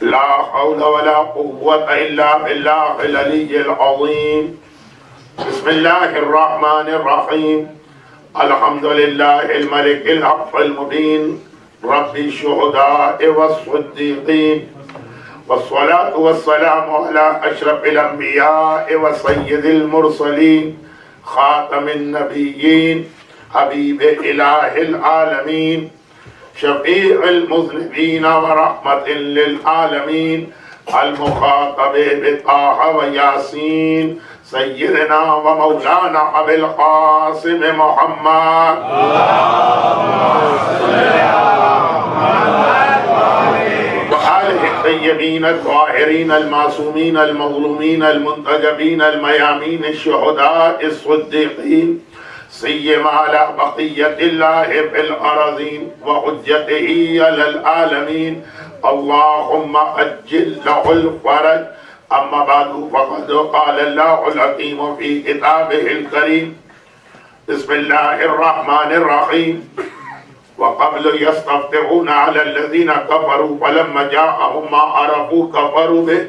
لا حول ولا قوة إلا بالله العلي العظيم. بسم الله الرحمن الرحيم. الحمد لله الملك الحق المبين رب الشهداء والصديقين، والصلاة والسلام على أشرف الأنبياء وسيد المرسلين خاتم النبيين حبيب إله العالمين شفيع المذنبين ورحمة للعالمين المخاطب بطه وياسين سيدنا ومولانا أبي القاسم محمد وآله الطيبين الطاهرين المعصومين المظلومين المنتجبين الميامين الشهداء الصديقين سيما على بقية الله في الأراضين وحجته على العالمين. اللهم أجل له الفرج. أما بعد فقد قال الله الحكيم في كتابه الكريم بسم الله الرحمن الرحيم. وقبل يستفتحون على الذين كفروا فلما جاءهم ما عرفوا كفروا به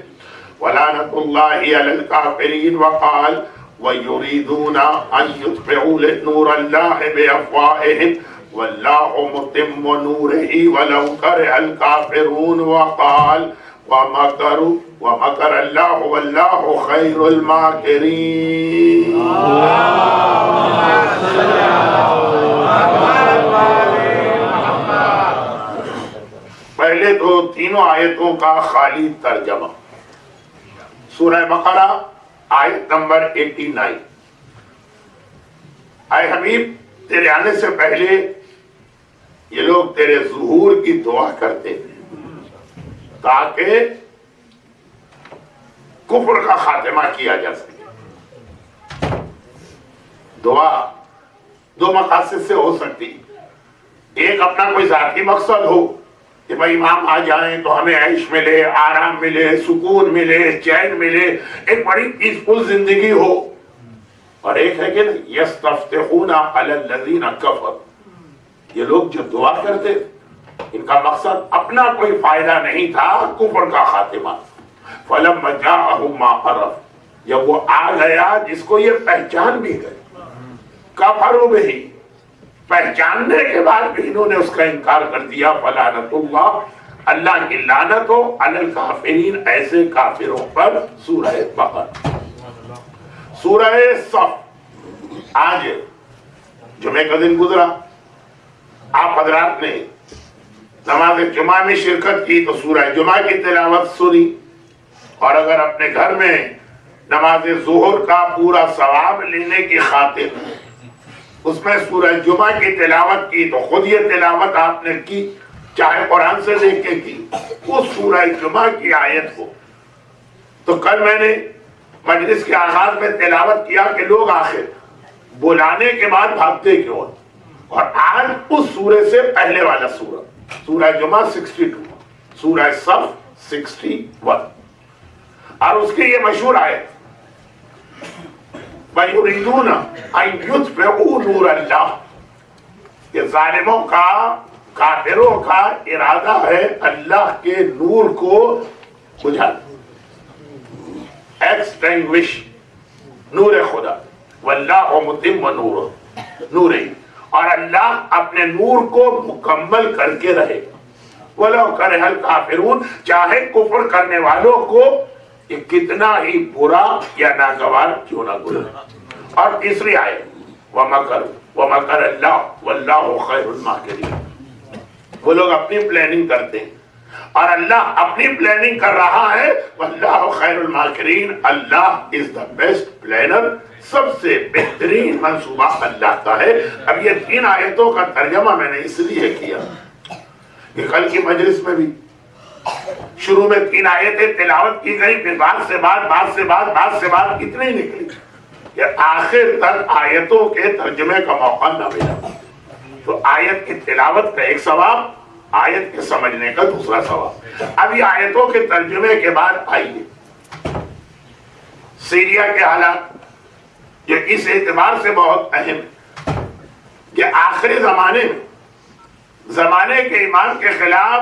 ولعنة الله على الكافرين. وقال ويريدون أن يطفئوا نور الله بأفواههم والله متم نوره ولو كره الكافرون. وقال ومكروا ومكر الله والله خير الماكرين. پہلے تو تینوں آیتوں کا خالی ترجمہ. سورہ بقرہ آیت نمبر 89. اے حبیب تیرے آنے سے پہلے یہ لوگ تیرے ظہور کی دعا کرتے ہیں تاکہ کفر کا خاتمہ کیا جا سکے. دعا دو مقاصد سے ہو سکتی. ایک اپنا کوئی ذاتی مقصد ہو کہ بھائی امام آ جائیں تو ہمیں عیش ملے، آرام ملے، سکون ملے، چین ملے، ایک بڑی پیسفل زندگی ہو. اور ایک ہے کہ یستفتحون علی الذین کفروا، یہ لوگ جو دعا کرتے ان کا مقصد اپنا کوئی فائدہ نہیں تھا، کفر کا خاتمہ. فلما جاءہم ما عرفوا، جب وہ آ گیا جس کو یہ پہچان بھی گئے، کفروا بہ، پہچاننے کے بعد بھی انہوں نے اس کا انکار کر دیا. فلعنت اللہ، اللہ کی لعنت ہو علی الکافرین، ایسے کافروں پر. سورہ بقرہ. سورہ صف آج جمعہ کا دن گزرا، آپ حضرات نے نماز جمعہ میں شرکت کی تو سورہ جمعہ کی تلاوت سنی، اور اگر اپنے گھر میں نماز ظہر کا پورا ثواب لینے کی خاطر اس میں سورہ جمعہ کی تلاوت کی تو خود یہ تلاوت آپ نے کی، چاہے قرآن سے دیکھ کے کی، اس سورہ جمعہ کی آیت کو. تو کل میں نے مجلس کے آغاز میں تلاوت کیا کہ لوگ آخر بلانے کے بعد بھاگتے کیوں، اور آج اس سورے سے پہلے والا سورہ، سورہ جمعہ 62، سورہ صف 61، اور اس کی یہ مشہور آیت وَيُرِيدُونَ أَن يُطْفِئُوا نُورَ اللَّهِ، یہ ظالموں کا، کافروں کا ارادہ ہے اللہ کے نور کو بجھا، ایکسٹینگوش نور خدا. واللہ متم نورہ، اور اللہ اپنے نور کو مکمل کر کے رہے. وَلَوْ كَرِهَ الْكَافِرُونَ، چاہے کفر کرنے والوں کو یہ کتنا ہی برا یا ناگوار کیوں نہ گزرے. اور تیسری آیت وَمَكَرُوا اللَّهُ وَاللَّهُ خَيْرُ الْمَاكِرِينَ، وہ لوگ اپنی پلاننگ کرتے ہیں اور اللہ اپنی پلاننگ کر رہا ہے. وَاللَّهُ خَيْرُ الْمَاكِرِينَ، اللہ از دا بیسٹ پلانر، سب سے بہترین منصوبہ اللہ کا ہے. اب یہ تین آیتوں کا ترجمہ میں نے اس لیے کیا کہ کل کی مجلس میں بھی شروع میں 3 آیتیں تلاوت کی گئی، پھر بعد سے بعد کتنی نکلی کہ آخر تک آیتوں کے ترجمے کا موقع نہ ملا. تو آیت کی تلاوت کا ایک ثواب، آیت کے سمجھنے کا دوسرا ثواب. اب یہ آیتوں کے ترجمے کے بعد آئیے سیریا کے حالات، جو اس اعتبار سے بہت اہم ہے کہ آخری زمانے کے ایمان کے خلاف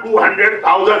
200,000।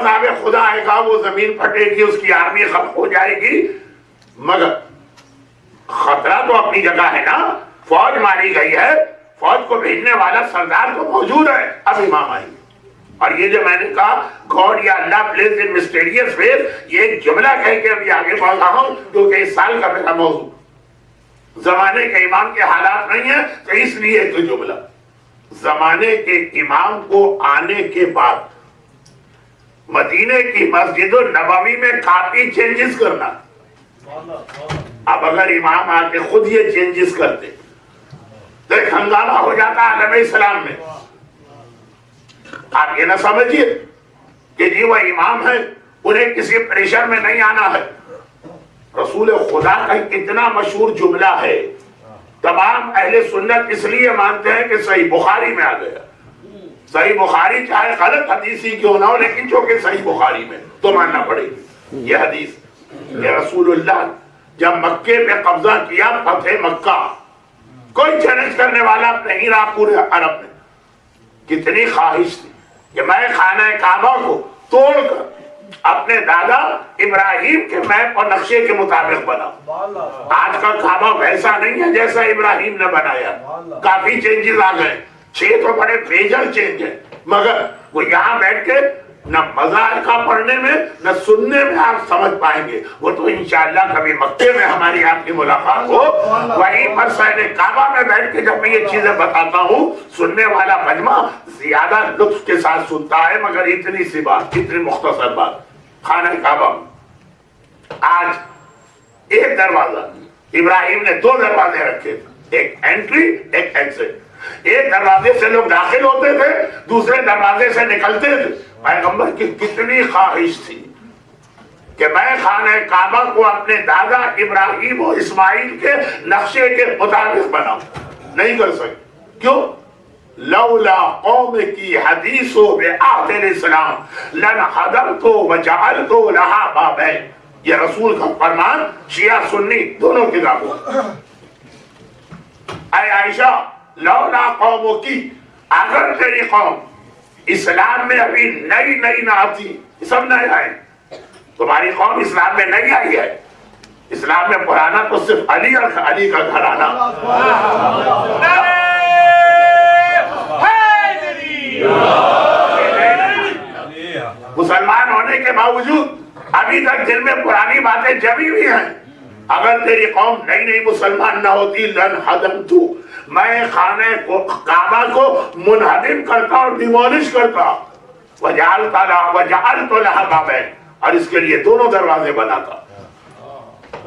عذاب خدا آئے گا، وہ زمین پھٹے گی، اس کی آرمی ختم ہو جائے گی، مگر خطرہ تو اپنی جگہ ہے نا، فوج ماری گئی ہے، فوج کو بھیجنے والا سردار تو موجود ہے، اب امام آئیں گے۔ اور یہ جو میں نے کہا گاڈ یا اللہ پلیز ان مسٹیریس ویز، یہ ایک جملہ کہہ کے ابھی آگے بڑھ رہا ہوں کیونکہ اس سال کا میرا موضوع زمانے کے امام کے حالات نہیں ہے، تو اس لیے تو جملہ زمانے کے امام کو آنے کے بعد مدینے کی مسجد النبوی میں کافی چینجز کرنا۔ اب اگر امام آ کے خود یہ چینجز کرتے تو ایک ہنگامہ ہو جاتا عالم اسلام میں۔ آپ یہ نہ سمجھیے کہ جی وہ امام ہے، انہیں کسی پریشر میں نہیں آنا ہے۔ رسول خدا کا اتنا مشہور جملہ ہے، تمام اہل سنت اس لیے مانتے ہیں کہ صحیح بخاری میں آ گیا۔ صحیح بخاری چاہے غلط حدیثی کیوں نہ ہو، لیکن چونکہ صحیح بخاری میں تو ماننا پڑے گی یہ حدیث کہ رسول اللہ جب مکے پہ قبضہ کیا، فتح مکہ، کوئی چیلنج کرنے والا نہیں رہا پورے عرب میں۔ کتنی خواہش تھی کہ میں خانہ کعبہ کو توڑ کر اپنے دادا ابراہیم کے میپ اور نقشے کے مطابق بناؤں۔ آج کا کعبہ ویسا نہیں ہے جیسا ابراہیم نے بنایا، کافی چینجز آ گئے، 6 تو بڑے میجر چینج ہیں، مگر وہ یہاں بیٹھ کے نہ مزہ آئے گا پڑھنے میں نہ سننے میں آپ سمجھ پائیں گے۔ وہ تو انشاءاللہ کبھی مکے میں ہماری آپ کی ملاقات ہو، وہیں پر سہنے کعبہ میں بیٹھ کے جب میں یہ چیزیں بتاتا ہوں، سننے والا مجمع زیادہ لطف کے ساتھ سنتا ہے، مگر اتنی سی بات، اتنی مختصر بات، خانہ کعبہ آج ایک دروازہ، ابراہیم نے 2 دروازے رکھے تھے، ایک انٹری ایک ایگزٹ۔ ایک دروازے سے لوگ داخل ہوتے تھے، دوسرے دروازے سے نکلتے تھے۔ پیغمبر کی کتنی خواہش تھی کہ میں خانہ کعبہ کو اپنے دادا ابراہیم و اسماعیل کے نقشے کے مطابق بناؤں، نہیں کر سکے۔ کیوں؟ لولا قوم کی حدیث بعہد الاسلام لنحضرت وجعلت لها بابین، یہ رسول کا فرمان شیعہ سنی دونوں کتابوں۔ اے عائشہ، لولا قوم کی، اگر تیری قوم اسلام میں ابھی نئی نہ آتی، سب نئے آئے، تمہاری قوم اسلام میں نہیں آئی ہے، اسلام میں پرانا تو صرف علی کا گھرانہ۔ مسلمان ہونے کے باوجود ابھی تک دل میں پرانی باتیں جمی ہوئی ہیں۔ اگر تیری قوم نئی مسلمان نہ ہوتی، لنہدمت، میں خانہ کعبہ کو منہدم کرتا اور ڈیمولش کرتا، وجعلت لها بابین، اور اس کے لیے 2 دروازے بناتا۔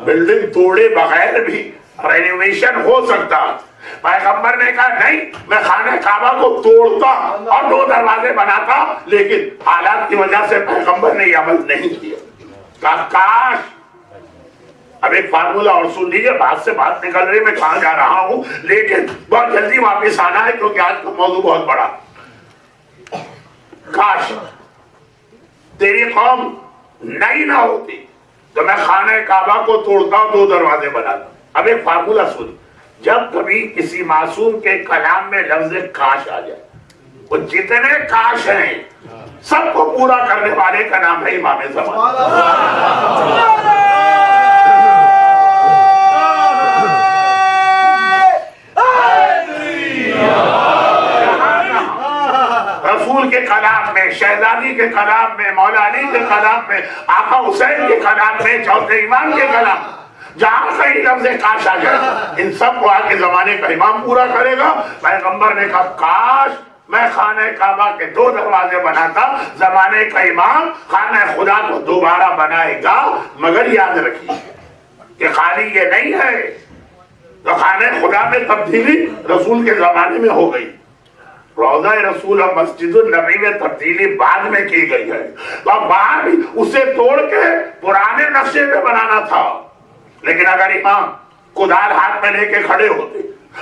بلڈنگ توڑے بغیر بھی رینوویشن ہو سکتا۔ پیغمبر نے کہا نہیں، میں خانہ کعبہ کو توڑتا اور 2 دروازے بناتا، لیکن حالات کی وجہ سے پیغمبر نے یہ عمل نہیں کیا۔ کہا کاش، اب ایک فارمولہ اور سن لیجئے، بات سے بات نکل رہی، میں کہاں جا رہا ہوں، لیکن بہت جلدی واپس آنا ہے کیونکہ آج کا موضوع بہت بڑا۔ کاش تیری قوم نئی نہ ہوتی تو میں خانہ کعبہ کو توڑتا اور 2 دروازے بناتا۔ اب ایک فارمولہ سن، جب کبھی کسی معصوم کے کلام میں لفظ کاش آ جائے، وہ جتنے کاش ہیں سب کو پورا کرنے والے کا نام ہے امام زمان۔ رسول کے کلام میں، شہزادی کے کلام میں، مولا علی کے کلام میں، آقا حسین کے کلام میں، چوتھے امام کے کلام، جہاں کہیں لفظ کاش آ جائے، ان سب کو آ کے زمانے کا امام پورا کرے گا۔ پیغمبر نے کہا کاش میں خانہ کعبہ کے 2 دروازے بناتا، زمانے کا امام خانہ خدا کو دوبارہ بنائے گا، مگر یاد رکھیے کہ خالی یہ نہیں ہے، تو خانہ خدا میں تبدیلی رسول کے زمانے میں ہو گئی۔ روضہ رسول اور مسجد النبی میں تبدیلی بعد میں کی گئی ہے، تو اب وہاں بھی اسے توڑ کے پرانے نقشے پہ بنانا تھا۔ لیکن اگر امام کدال ہاتھ میں لے کے کھڑے ہوتے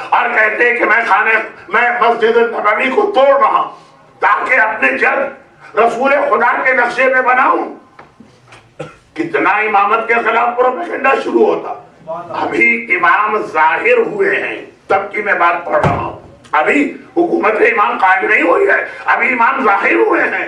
اور کہتے کہ میں مسجد النبوی کو توڑ رہا ہوں تاکہ اپنے جلد رسول خدا کے نقشے پہ بناؤں، کتنا امامت کے خلاف پروپیگنڈا شروع ہوتا۔ ابھی امام ظاہر ہوئے ہیں، تب کی میں بات پڑھ رہا ہوں، ابھی حکومت امام قائم نہیں ہوئی ہے، ابھی امام ظاہر ہوئے ہیں۔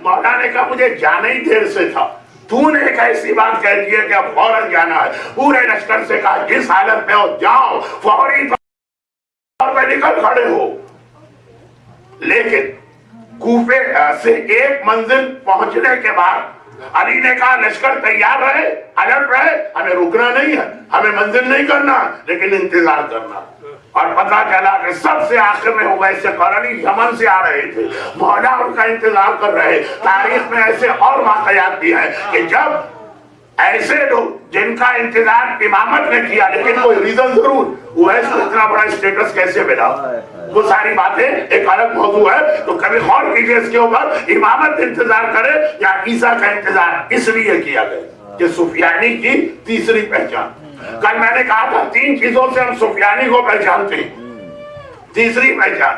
مولا نے کہا مجھے جانا ہی دیر سے تھا, تو نے ایک ایسی بات کہہ دی ہے کہ اب فوراً جانا ہے. پورے لشکر سے کہا جس حالت میں ہو جاؤ, فوری طور پہ نکل کھڑے ہو. لیکن کوفے سے ایک منزل پہنچنے کے بعد علی نے کہا لشکر تیار رہے, الرٹ رہے, ہمیں رکنا نہیں ہے, ہمیں منزل نہیں کرنا, لیکن انتظار کرنا. اور پتہ چلا کہ سب سے آخر میں اویس قرنی یمن سے آ رہے تھے, مولا ان کا انتظار کر رہے. تاریخ میں ایسے اور واقعات بھی ہیں کہ جب ایسے لوگ جن کا انتظار امامت نے کیا لیکن کوئی ریزن ضرور, اویس کو اتنا بڑا اسٹیٹس کیسے ملا, وہ ساری باتیں ایک الگ موضوع ہے. تو کبھی غور کیجئے اس کے اوپر, امامت انتظار کرے یا عیسیٰ کا انتظار اس لیے کیا گیا کہ سفیانی کی تیسری پہچان. کل میں نے کہا تھا 3 چیزوں سے ہم سفیانی کو پہچانتے ہیں. تیسری پہچان,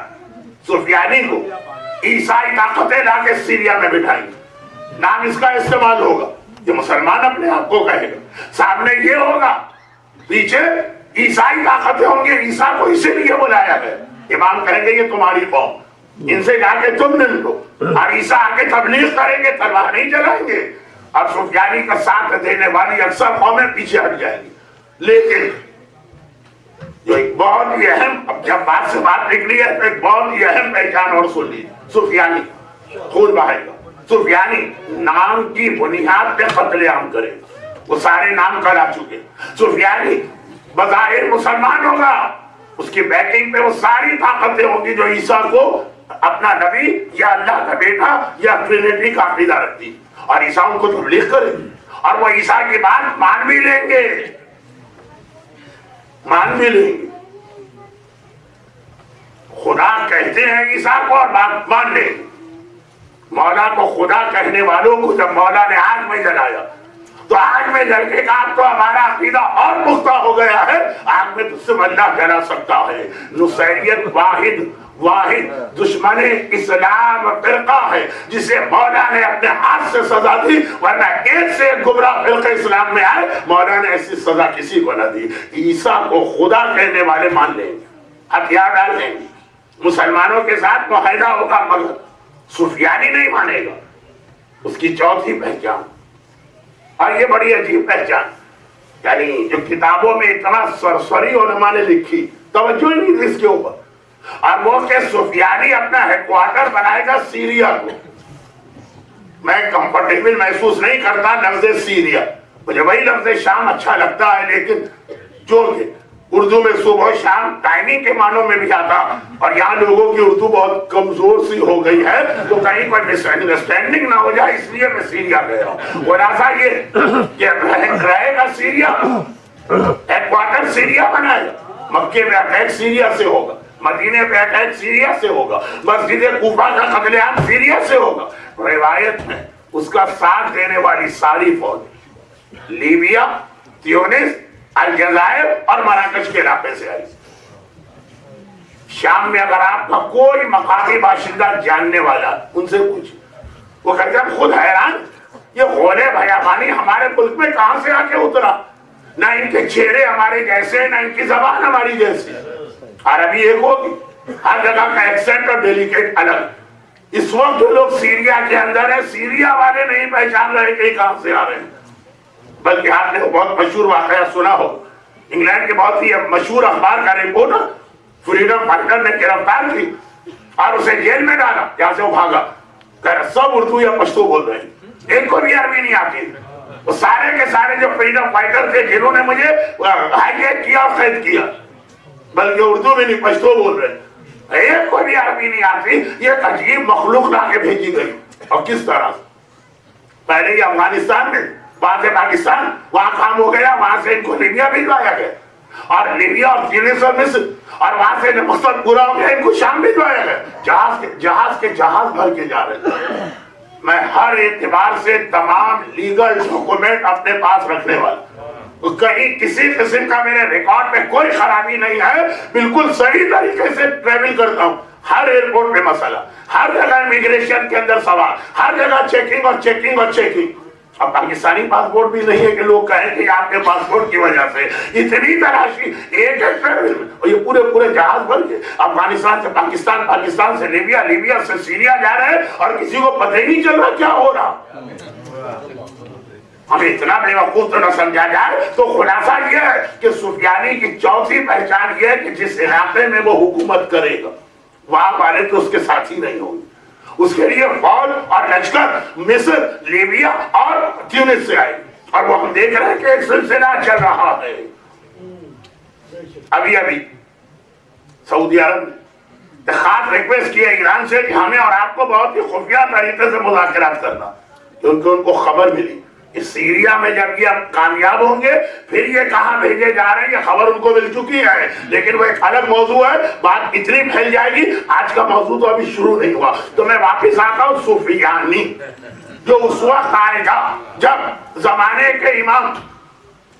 سفیانی کو عیسائی طاقتیں لا کے سیریا میں بٹھائیں, نام اس کا استعمال ہوگا, یہ مسلمان اپنے آپ کو کہے گا, سامنے یہ ہوگا, پیچھے عیسائی طاقتیں ہوں گے, عیسیٰ کو اسی لیے بلایا گیا. امام کہیں گے یہ تمہاری قوم, ان سے جا کے تم مل لو, اور عیسیٰ آ کے تبلیغ کریں گے, تلوار نہیں چلائیں گے, اور سفیانی کا ساتھ دینے والی اکثر قومیں پیچھے ہٹ جائیں گی. لیکن جو ایک بہت ہی اہم, اب جب بات سے بات نکلی ہے تو ایک بہت ہی اہم پہچان اور سن لی, سفیانی خون بہائے گا. سفیانی نام کی بنیاد پہ قتل عام کرے, وہ سارے نام کرا چکے. سفیانی بظاہر مسلمان ہوگا, اس کی بیکنگ پہ وہ ساری طاقتیں ہوں گی جو عیسیٰ کو اپنا نبی یا اللہ کا بیٹا یا ٹرینیٹی کا عقیدہ رکھتی, اور عیسیٰ ان کو تبلیغ کرے, اور وہ عیسیٰ کی بات مان بھی لیں گے, مان بھی لیں گے. خدا کہتے ہیں عیسیٰ کو اور بات مان لیں گے. مولا کو خدا کہنے والوں کو جب مولا نے آگ میں جلایا تو آگ میں جل کے کہا تو ہمارا عقیدہ اور پختہ ہو گیا ہے, آگ میں تجھ سے اللہ جلا سکتا ہے. نصیریت واحد دشمن اسلام فرقہ ہے جسے مولا نے اپنے ہاتھ سے سزا دی, ورنہ ایک سے ایک گمراہ فرقہ اسلام میں آئے, مولا نے ایسی سزا کسی کو نہ دی. عیسیٰ کو خدا کہنے والے مان لیں گے, ہتھیار ڈال دیں گے, مسلمانوں کے ساتھ معاہدہ ہوگا, مگر سفیانی نہیں مانے گا. اس کی چوتھی پہچان, اور یہ بڑی عجیب پہچان, یعنی جو کتابوں میں اتنا سرسری علماء نے لکھی, توجہ ہی نہیں تھی اس کے اوپر, اور وہ کہ سفیانی اپنا ہیڈ کوارٹر بنائے گا سیریا کو. میں کمفرٹیبل محسوس نہیں کرتا لفظ سیریا, مجھے وہی لفظ شام اچھا لگتا ہے, لیکن جو کہ اردو میں صبح شام ٹائمنگ کے معنوں میں بھی آتا, اور یہاں لوگوں کی اردو بہت کمزور سی ہو گئی ہے, تو کہیں کوئی مس انڈرسٹینڈنگ نہ ہو جائے, اس لیے میں سیریا گیا ہوں. خلاصہ یہ کہ رہے گا سیریا, ہیڈ کوارٹر سیریا بنائے گا, مکے میں اٹیک سیریا سے ہوگا, مدینے پہ اٹیک سیریا سے ہوگا, مسجد کوفہ کا قتل عام سیریا سے ہوگا. روایت میں اس کا ساتھ دینے والی ساری فوج لیبیا, تیونس, الجزائر اور مراکش کے علاقے سے آئی. شام میں اگر آپ کا کوئی مقامی باشندہ جاننے والا, ان سے پوچھ, وہ کہتے ہیں خود حیران, یہ غولے بیابانی ہمارے ملک میں کہاں سے آ کے اترا, نہ ان کے چہرے ہمارے جیسے, نہ ان کی زبان ہماری جیسی. عربی ایک ہوگی, ہر جگہ کا ایکسنٹ اور ڈیلیکیٹ الگ. اس وقت جو لوگ سیریا کے اندر ہیں, سیریا والے نہیں پہچان رہے کہ کہاں سے آ رہے ہیں. بلکہ آپ نے بہت مشہور واقعہ سنا ہو, انگلینڈ کے بہت ہی مشہور اخبار کا رپورٹر فریڈم فائٹر نے گرفتار کی اور اسے جیل میں ڈالا, جہاں سے وہ بھاگا. سب اردو یا پشتو بول رہے ہیں, ایک کو بھی عربی نہیں آتی. وہ سارے کے سارے جو فریڈم فائٹر تھے جنہوں نے مجھے ہائی جیک کیا اور قید کیا, بلکہ اردو میں نہیں پشتو بول رہے ہیں, ایک کو بھی عربی نہیں آتی. یہ ایک عجیب مخلوق لا کے بھیجی گئی, اور کس طرح پہلے یہ افغانستان میں, وہاں سے پاکستان, وہاں کام ہو گیا, وہاں سے ان کو لیبیا بھیجوایا گیا, اور لیبیا اور تیونس اور مصر, اور وہاں سے مقصد پورا ہو گیا, ان کو شام بھیجوایا گیا. جہاز بھر کے جا رہے تھے. میں ہر اعتبار سے تمام لیگل ڈاکومنٹ اپنے پاس رکھنے والا, کہیں کسی قسم کا میرے ریکارڈ پہ کوئی خرابی نہیں ہے, بالکل صحیح طریقے سے ٹریول کرتا ہوں. ہر ایئرپورٹ پہ مسئلہ, ہر جگہ امیگریشن کے اندر سوال, ہر جگہ چیکنگ اور چیکنگ اور چیکنگ. اب پاکستانی پاسپورٹ بھی نہیں ہے کہ لوگ کہیں کہ آپ کے پاسپورٹ کی وجہ سے اتنی تلاشی ایک ٹریول میں، اور یہ پورے جہاز بھر کے افغانستان سے پاکستان، پاکستان سے لیبیا، لیبیا سے سیریا جا رہے ہیں اور کسی کو پتہ ہی نہیں چل رہا کیا ہو رہا۔ ہمیں اتنا بے وقوف تو نہ سمجھا جائے۔ تو خلاصہ یہ ہے کہ سفیانی کی چوتھی پہچان یہ ہے کہ جس علاقے میں وہ حکومت کرے گا وہاں والے تو اس کے ساتھی نہیں ہوں گے، اس کے لیے فوج اور لشکر مصر، لیبیا اور تیونس سے آئے، اور وہ ہم دیکھ رہے ہیں کہ ایک سلسلہ چل رہا ہے۔ ابھی سعودی عرب نے خاص ریکویسٹ کیا ایران سے کہ ہمیں اور آپ کو بہت ہی خفیہ طریقے سے مذاکرات کرنا، کیونکہ ان کو خبر ملی کہ سیریا میں جب یہ کامیاب ہوں گے پھر یہ کہاں بھیجے جا رہے ہیں، یہ خبر ان کو مل چکی ہے، لیکن وہ ایک الگ موضوع ہے، بات اتنی پھیل جائے گی۔ آج کا موضوع تو ابھی شروع نہیں ہوا، تو میں واپس آتا ہوں سفیانی، جو اس وقت آئے گا جب زمانے کے امام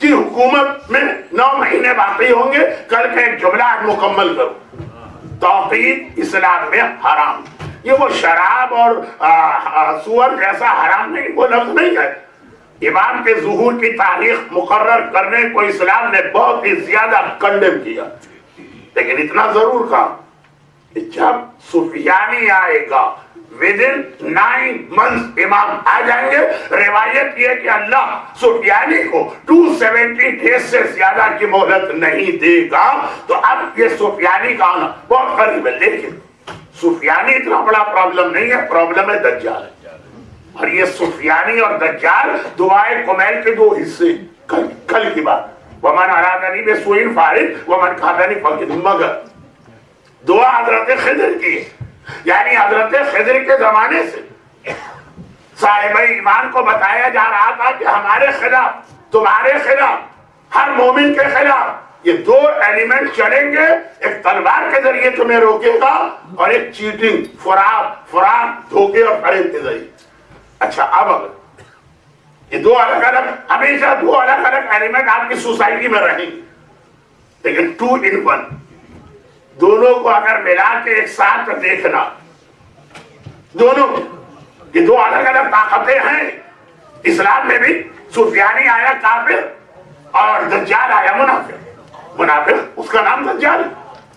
کی حکومت میں 9 مہینے باقی ہوں گے۔ کل کا ایک جملہ آج مکمل کروں، توقید اسلام میں حرام، یہ وہ شراب اور سور جیسا حرام نہیں، وہ لفظ نہیں ہے۔ امام کے ظہور کی تاریخ مقرر کرنے کو اسلام نے بہت ہی زیادہ کنڈم کیا، لیکن اتنا ضرور کہا کہ جب سفیانی آئے گا within 9 months امام آ جائیں گے۔ روایت یہ کہ اللہ سفیانی کو 270 days سے زیادہ کی مہلت نہیں دے گا۔ تو اب یہ سفیانی کا آنا بہت قریب ہے، لیکن سفیانی اتنا بڑا پرابلم نہیں ہے، پرابلم ہے دجال، اور یہ سفیانی اور دجال دعائے کمیل کے 2 حصے۔ کل کی بات، ومن ارادنی بسوء فارد ومن کادنی فقد، مگر دعا حضرت خضر کی، یعنی حضرت خضر کے زمانے سے صاحب ایمان کو بتایا جا رہا تھا کہ ہمارے خلاف، تمہارے خلاف، ہر مومن کے خلاف یہ 2 ایلیمنٹ چلیں گے، ایک تلوار کے ذریعے تمہیں روکے گا اور ایک چیٹنگ، فراڈ، دھوکے اور فریب کے ذریعے۔ اچھا، اب اگر یہ 2 الگ الگ، ہمیشہ 2 الگ الگ ایلیمنٹ آپ کی سوسائٹی میں رہیں گے، لیکن 2 in 1، دونوں کو اگر ملا کے ایک ساتھ دیکھنا، دونوں یہ 2 الگ الگ طاقتیں ہیں۔ اسلام میں بھی سفیانی آیا کافر اور دجال آیا منافق، اس کا نام دجال۔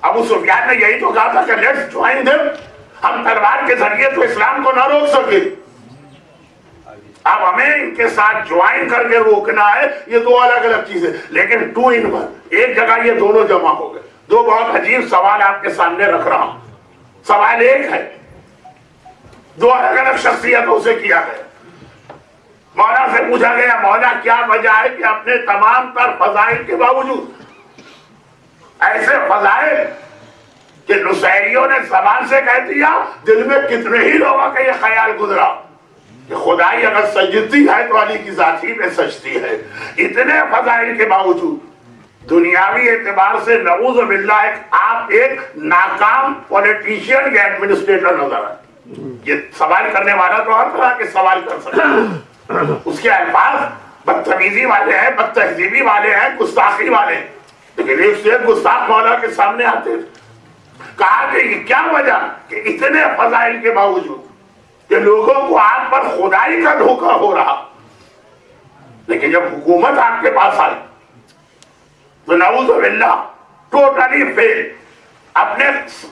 ابو سفیان نے یہی تو کہا تھا کہ لیٹس جوائن دیم، ہم تلوار کے ذریعے تو اسلام کو نہ روک سکے، اب ہمیں ان کے ساتھ جوائن کر کے روکنا ہے۔ یہ 2 الگ الگ چیزیں، لیکن 2 in 1، ایک جگہ یہ دونوں جمع ہو گئے۔ 2 بہت عجیب سوال آپ کے سامنے رکھ رہا ہوں۔ سوال ایک ہے، 2 الگ الگ شخصیتوں سے کیا گیا۔ مولا سے پوچھا گیا، مولا کیا وجہ ہے کہ اپنے تمام تر فضائل کے باوجود، ایسے فضائل کہ نصیریوں نے زبان سے کہہ دیا، دل میں کتنے ہی لوگوں کا یہ خیال گزرا کہ خدائی اگر سجدتی ہے تو علی کی ذاتی میں سجدتی ہے۔ اتنے فضائل کے باوجود دنیاوی اعتبار سے نعوذ باللہ آپ ایک ناکام پولیٹیشین یا ایڈمنسٹریٹر نظر آئے۔ یہ سوال کرنے والا تو ہر طرح کے سوال کر سکتا، اس کے الفاظ بدتمیزی والے ہیں، بد تہذیبی والے ہیں، گستاخی والے ہیں، لیکن ایک سے ایک گستاخ مولا کے سامنے آتے کہا کہ یہ کیا وجہ کہ اتنے فضائل کے باوجود کہ لوگوں کو آپ پر خدائی کا دھوکہ ہو رہا، لیکن جب حکومت آپ کے پاس آئی تو نعوذ باللہ ٹوٹلی فیل، اپنے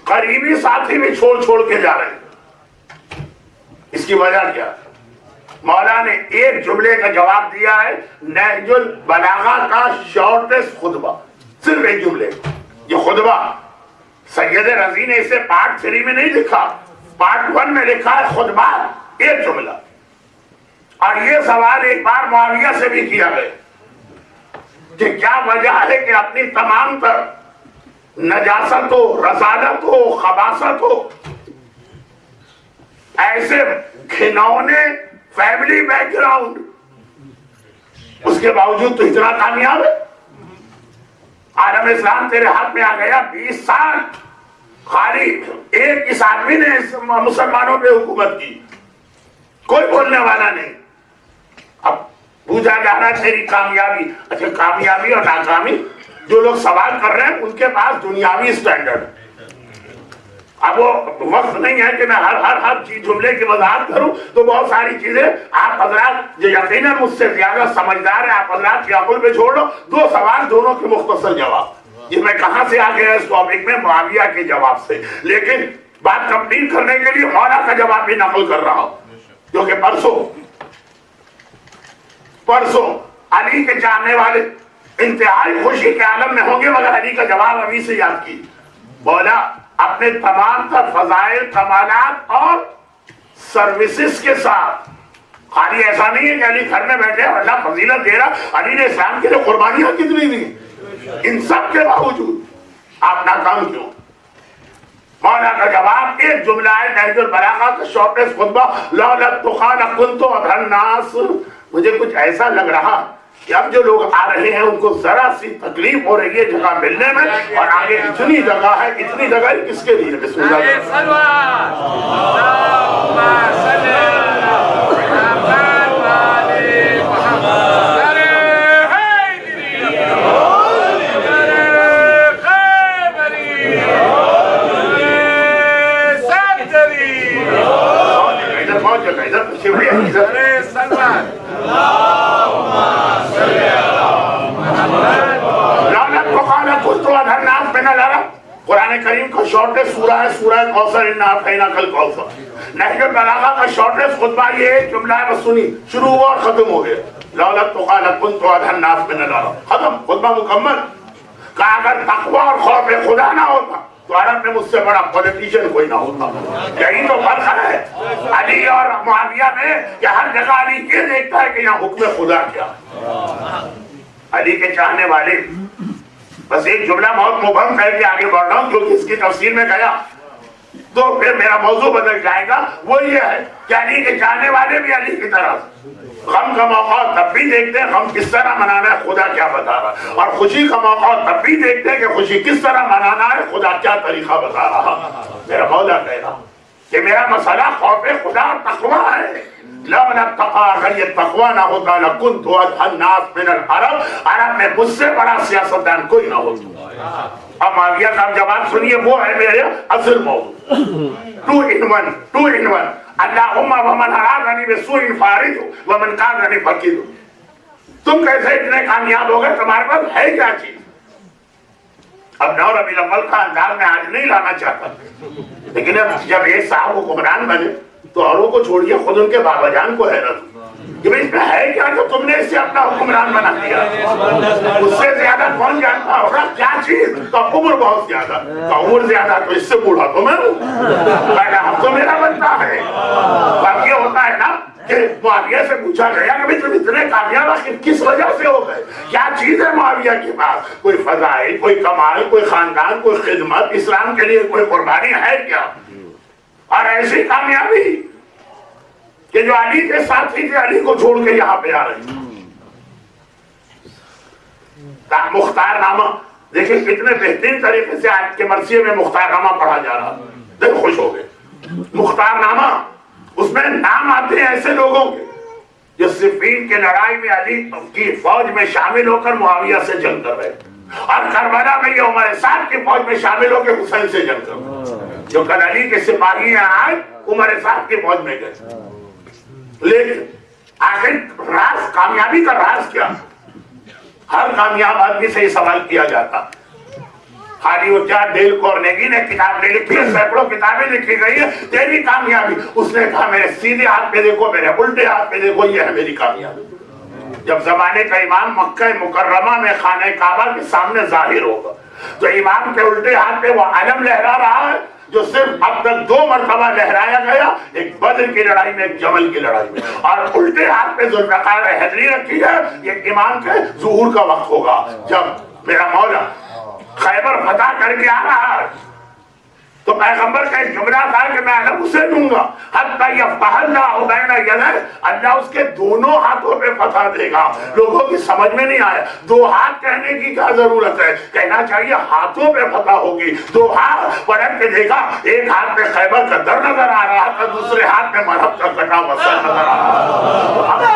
قریبی ساتھی بھی چھوڑ کے جا رہے ہیں۔ اس کی وجہ کیا؟ مولا نے ایک جملے کا جواب دیا ہے، نہج البلاغہ کا شارٹسٹ خطبہ، صرف ایک جملے۔ یہ خطبہ سید رضی نے اسے پارٹ 3 میں نہیں لکھا، پارٹ 1 میں لکھا ہے خطبہ، ایک جملہ۔ اور یہ سوال ایک بار معاویہ سے بھی کیا گیا کہ کیا وجہ ہے کہ اپنی تمام تر نجاست ہو، رسالت ہو، خباثت ہو، ایسے گھنونے فیملی بیک گراؤنڈ، اس کے باوجود تو اتنا کامیاب ہے۔ عالم اسلام تیرے ہاتھ میں آ گیا، 20 سال خالی ایک اس آدمی نے مسلمانوں پہ حکومت کی، کوئی بولنے والا نہیں۔ اب پوچھا جا رہا ہے تیری کامیابی، اچھا کامیابی اور ناکامی جو لوگ سوال کر رہے ہیں ان کے پاس دنیاوی سٹینڈرڈ، اب وہ وقت نہیں ہے کہ میں ہر چیز جملے کی وضاحت کروں، تو بہت ساری چیزیں آپ حضرات جو یقیناً مجھ سے زیادہ سمجھدار ہیں آپ حضرات کی عقل پہ چھوڑ لو. دو سوال دونوں کے مختصر جواب، یہ میں کہاں سے آ گیا اس ٹاپک میں؟ معاویہ کے جواب سے. لیکن بات کمپلیٹ کرنے کے لیے مولا کا جواب بھی نقل کر رہا ہوں، کیونکہ پرسوں علی کے جاننے والے انتہائی خوشی کے عالم میں ہوں گے مگر علی کا جواب ابھی سے یاد کی. بولا اپنے تمام تر فضائل کمالات اور سروسز کے ساتھ، خالی ایسا نہیں ہے کہ علی گھر میں بیٹھے اور اللہ فضیلت دے رہا، علی نے اسلام کے لیے قربانیاں کتنی دی، ان سب کے باوجود آپ ناکام کیوں؟ مولا کا جواب ایک جملہ ہے نہج البلاغہ کا شارٹیسٹ خطبہ، لولا التقیٰ لکنت اضحیٰ الناس. مجھے کچھ ایسا لگ رہا کہ اب جو لوگ آ رہے ہیں ان کو ذرا سی تکلیف ہو رہی ہے جگہ ملنے میں، اور آگے اتنی جگہ ہے، اتنی جگہ ہے کس کے لیے؟ بسم اللہ. قرآن کریم کا شارٹیسٹ سورہ ہے سورہ کوثر، انا اعطیناک الکوثر. نہج البلاغہ کا شارٹیسٹ خطبہ یہ ایک جملہ ہے، بس سنی، شروع ہوا اور ختم ہو گیا. لولا التقیٰ لکنت اضحیٰ الناس من العرب. ختم، خطبہ مکمل. کہا اگر تقویٰ اور خوف خدا نہ ہوتا تو عرب میں مجھ سے بڑا پولیٹیشین کوئی نہ ہوتا. یہی تو فرق ہے علی اور معاویہ میں کہ ہر جگہ علی یہ دیکھتا ہے کہ یہاں حکم خدا کیا. علی کے چاہنے والے، بس ایک جملہ بہت مبہم کر کے آگے بڑھ رہا ہوں کیونکہ اس کی تفصیل میں گیا تو پھر میرا موضوع بدل جائے گا. وہ یہ ہے کہ علی کے چاہنے والے بھی علی کی طرح غم کا موقع تب بھی دیکھتے ہیں غم کس طرح منانا ہے خدا کیا بتا رہا، اور خوشی کا موقع تب بھی دیکھتے ہیں کہ خوشی کس طرح منانا ہے خدا کیا طریقہ بتا رہا. میرا مولا کہہ رہا کہ میرا مسئلہ خوف خدا اور تقویٰ ہے. لولا التقیٰ، اگر یہ تقویٰ نہ ہوتا لکنت اضحیٰ الناس من العرب، عرب میں مجھ سے بڑا سیاستدان کوئی نہ ہوتا. اب معاویہ کا جواب سنیے، وہ ہے میرے اصل موضوع. 2 in 1 اللہم ومن ارادنی بسوء فارد ومن کادنی فقید. تم کیسے اتنے کامیاب ہو گئے؟ تمہارے پاس ہے کیا چیز؟ اب نو ربیع الاول کا انداز میں آج نہیں لانا چاہتا، لیکن اب جب ایک صاحب حکمران بنے تو اوروں کو چھوڑیے خود ان کے بابا جان کو حیرت کہ اس میں ہے کیا جو تم نے اس سے اپنا حکمران بنا دیا. اس سے زیادہ کون جانتا ہوگا کیا چیز؟ تو عمر بہت زیادہ، تو عمر زیادہ تو اس سے بوڑھا تو میں ہوں، پہلا حق تو میرا بنتا ہے. اب یہ ہوتا ہے نا کہ معاویہ سے پوچھا گیا کہ تم اتنے کامیاب آخر کس وجہ سے ہو گئے؟ کیا چیز ہے معاویہ کے پاس؟ کوئی فضائل، کوئی کمال، کوئی خاندان، کوئی خدمت، اسلام کے لیے کوئی قربانی ہے کیا؟ اور ایسی کامیابی کہ جو علی کے ساتھی تھے علی کو چھوڑ کے یہاں پہ آ رہے ہیں. مختار نامہ دیکھیں کتنے بہترین طریقے سے آج کے مرثیے میں مختار نامہ پڑھا جا رہا، دل خوش ہو گئے. مختار نامہ، اس میں نام آتے ہیں ایسے لوگوں کے جو صفین کے لڑائی میں علی کی فوج میں شامل ہو کر معاویہ سے جنگ کر رہے، اور کربلا میں یہ عمر سعد کی فوج میں شامل ہو کے حسین سے جنگ کر رہے، جو کل علی کے سپاہی آئے عمر سعد کی فوج میں گئے. لیکن آخر راز کامیابی کا راز کیا؟ ہر کامیاب آدمی سے یہ سوال کیا جاتا. خالی وہ کیا ڈیل کارنیگی نے کتاب لے لکھی ہے، سینکڑوں کتابیں لکھی گئی ہے، تیری کامیابی. اس نے کہا میرے سیدھے ہاتھ پہ دیکھو، میرے الٹے ہاتھ پہ دیکھو، یہ ہے میری کامیابی. جب زمانے کا امام مکہ مکرمہ میں خانہ کعبہ کے سامنے ظاہر ہوگا تو امام کے الٹے ہاتھ پہ وہ علم لہرا رہا ہے جو صرف اب تک 2 مرتبہ لہرایا گیا، ایک بدر کی لڑائی میں، ایک جمل کی لڑائی میں. اور الٹے ہاتھ پہ ذوالفقار حیدری رکھی ہے. یہ امام کے ظہور کا وقت ہوگا جب میرا مولا خیبر فتح کر کے آ رہا ہے. تو پیغمبر کا ایک جملہ تھا کہ میں علم اسے دوں گا حتی یفتح اللہ بین یدیہ، اللہ اس کے دونوں ہاتھوں پہ فتح دے گا. لوگوں کی سمجھ میں نہیں آیا 2 ہاتھ کہنے کی کیا ضرورت ہے، کہنا چاہیے ہاتھوں پہ فتح ہوگی. 2 ہاتھ پلٹ کے دیکھا، ایک ہاتھ پہ خیبر کا در نظر آ رہا تھا، دوسرے ہاتھ میں مرہب کا کٹا ہوا سر نظر آ رہا تھا.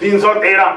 313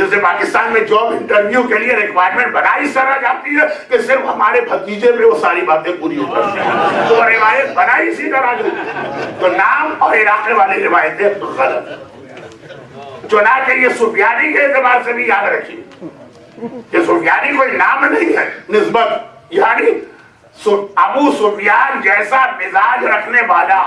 جیسے پاکستان میں جاب انٹرویو کے لیے ریکوائرمنٹ بنائی سرا جاتی ہے کہ صرف ہمارے بھتیجے پہ وہ ساری باتیں پوری ہو جاتی ہیں، تو روایت بنائی اسی طرح کی، تو نام اور علاقے والی روایتیں غلط ہیں۔ چنانچہ یہ سفیانی کے اعتبار سے بھی یاد رکھیے کہ سفیانی کوئی نام نہیں ہے، نسبت، یعنی ابو سفیان جیسا مزاج رکھنے والا،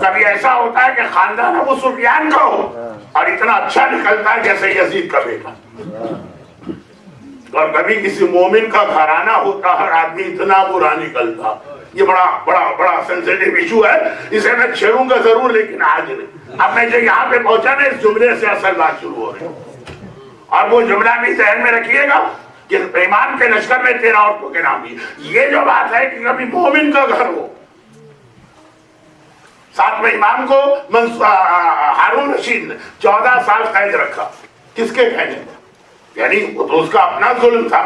کبھی ایسا ہوتا ہے کہ خاندان ابو سفیان کا ہو اور اتنا اچھا نکلتا ہے جیسے یزید کا بیٹا، اور کبھی کسی مومن کا گھرانہ ہوتا ہے اور آدمی اتنا برا نکلتا۔ یہ بڑا بڑا بڑا سینسیٹیو ایشو ہے، اسے میں چھیڑوں گا ضرور لیکن آج نہیں۔ اب میں جو یہاں پہ پہنچا نا، اس جملے سے اصل بات شروع ہو رہی ہے، اور وہ جملہ بھی ذہن میں رکھیے گا کہ ایمان کے لشکر میں 13 عورتوں کے نام بھی۔ یہ جو بات ہے کہ کبھی مومن کا گھر ہو، ساتویں امام کو ہارون رشید نے 14 سال قید رکھا، کس کے کہنے پر؟ یعنی وہ تو اس کا اپنا ظلم تھا،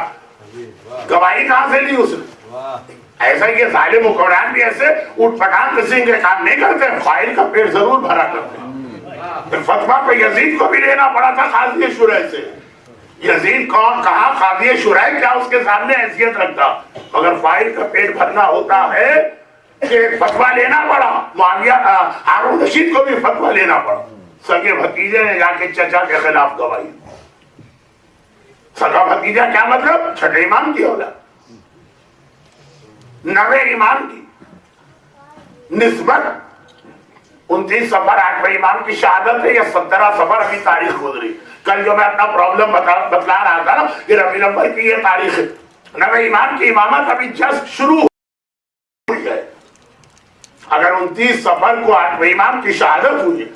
گواہی کہاں سے لی اس نے؟ ایسا یہ ظالم حکمران بھی ایسے اٹھ پٹانگ قسم کے کام نہیں کرتے، فائل کا پیٹ ضرور بھرا کرتے ہیں۔ فتویٰ کو یزید کو بھی لینا پڑا تھا قاضی شرح سے۔ یزید کون، کہاں قاضی شرح کیا اس کے سامنے حیثیت رکھتا، مگر فائل کا پیٹ بھرنا ہوتا ہے کہ فتویٰ لینا پڑا۔ معاویہ ہارون رشید کو بھی فتویٰ لینا پڑا، سگے بھتیجے نے جا کے چچا کے خلاف گواہی۔ سگا بھتیجا کیا مطلب؟ چھٹے امام کی اولاد، 9ویں امام کی نسبت 29 صفر 8ویں امام کی شہادت ہے، یا 17 صفر ابھی تاریخ گزری۔ کل جو میں اپنا پرابلم بتلا رہا تھا نا کہ ربیع الاول کی یہ تاریخ ہے، 9ویں امام کی امامت ابھی جسٹ شروع ہوئی ہے۔ اگر 29 صفر کو 8ویں امام کی شہادت ہوئی ہے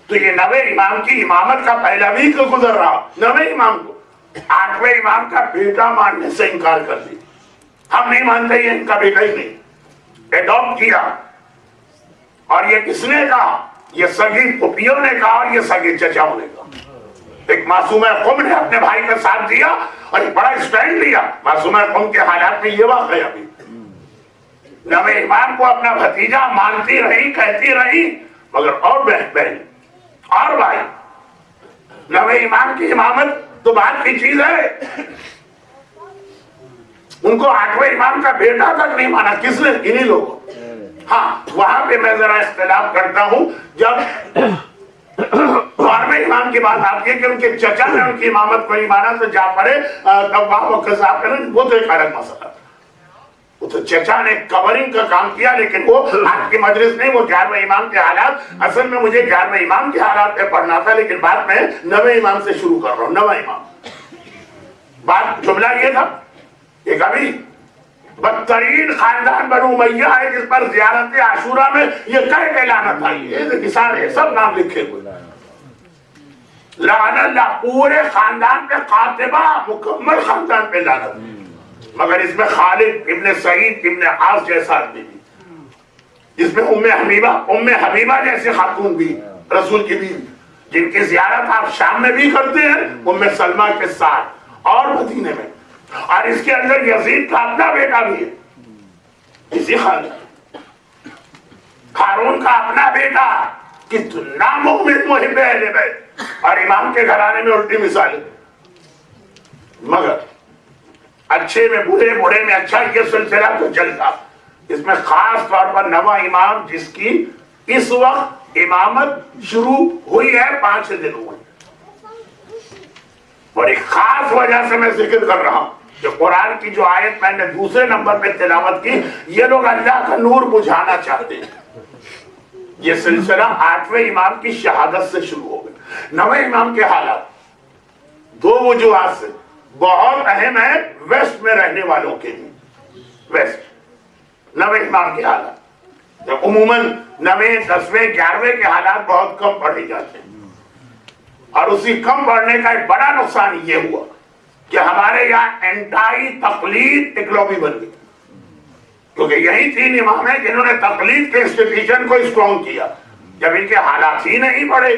تو یہ 9ویں امام کی امامت کا پہلا ویک گزر رہا۔ 9ویں امام کو 8ویں امام کا بیٹا ماننے سے انکار کر دی، ہم نہیں مانتے یہ ان کا بیٹا ہی نہیں، ایڈاپٹ کیا۔ اور یہ کس نے کہا؟ یہ سگی پھوپھیوں نے کہا اور یہ سگے چچاؤں نے کہا۔ ایک معصومہ قوم نے اپنے بھائی کا ساتھ دیا اور ایک بڑا اسٹینڈ لیا۔ معصومہ قوم کے حالات میں یہ واقعہ بھی، 9ویں امام کو اپنا بھتیجا مانتی رہی، کہتی رہی، مگر اور بہن اور بھائی، 9ویں امام کی امامت تو بات کی چیز ہے، ان کو 8ویں امام کا بیٹا تک نہیں مانا۔ کس نے؟ انہی لوگوں۔ ہاں، وہاں پہ میں ذرا اختلاف کرتا ہوں، جب 12ویں امام کی بات آتی ہے کہ ان کے چچا نے ان کی امامت کو نہیں مانا تو جعفر طواف و قذاف کریں، وہ تو ایک الگ مسئلہ تھا۔ وہ تو چچا نے کورنگ کا کام کیا، لیکن وہ آج کی مجلس نہیں، وہ 11ویں امام کے حالات، اصل میں مجھے 11ویں امام کے حالات پہ پڑھنا تھا، لیکن بعد میں 9ویں امام سے شروع کر رہا ہوں۔ 9واں امام، بات جملہ یہ تھا کہ کبھی بدترین خاندان بنو امیہ ہے جس پر زیارت عاشورہ میں یہ کہہ کے لعنت آئی ہے، یہ سارے سب نام لکھے ہوئے، لعن اللہ، پورے خاندان پہ قاطبہ، مکمل خاندان پہ لعنت، مگر اس میں خالد ابن سعید ابن عاص جیسا آدمی بھی، اس میں ام حبیبہ جیسے خاتون بھی، رسول کی بیوی، جن کی زیارت آپ شام میں بھی کرتے ہیں، ام سلمہ کے ساتھ اور مدینے میں، اور اس کے اندر یزید کا اپنا بیٹا بھی ہے اسی خاندان، ہارون کا اپنا بیٹا، کتنا مومن محب اہل بیت، اور امام کے گھرانے میں الٹی مثال ہے۔ مگر اچھے میں برے، برے میں اچھا، یہ سلسلہ تو چلتا۔ اس میں خاص طور پر 9واں امام جس کی اس وقت امامت شروع ہوئی ہے، 5 دن ہوئے، اور ایک خاص وجہ سے میں ذکر کر رہا ہوں کہ قرآن کی جو آیت میں نے دوسرے نمبر پہ تلاوت کی، یہ لوگ اللہ کا نور بجھانا چاہتے ہیں۔ یہ سلسلہ 8ویں امام کی شہادت سے شروع ہو گیا۔ 9ویں امام کے حالات 2 وجوہات سے بہت اہم ہے ویسٹ میں رہنے والوں کے لیے۔ ویسٹ 9ویں امام کے حالات، عموماً 9ویں 10ویں 11ویں کے حالات بہت کم پڑھے جاتے ہیں، اور اسی کم پڑھنے کا ایک بڑا نقصان یہ ہوا کہ ہمارے یہاں انٹائی تقلید ایک لابی بن گئی، کیونکہ یہی 3 امام ہیں جنہوں نے تقلید کے انسٹیٹیوشن کو اسٹرانگ کیا۔ جب ان کے حالات ہی نہیں پڑھے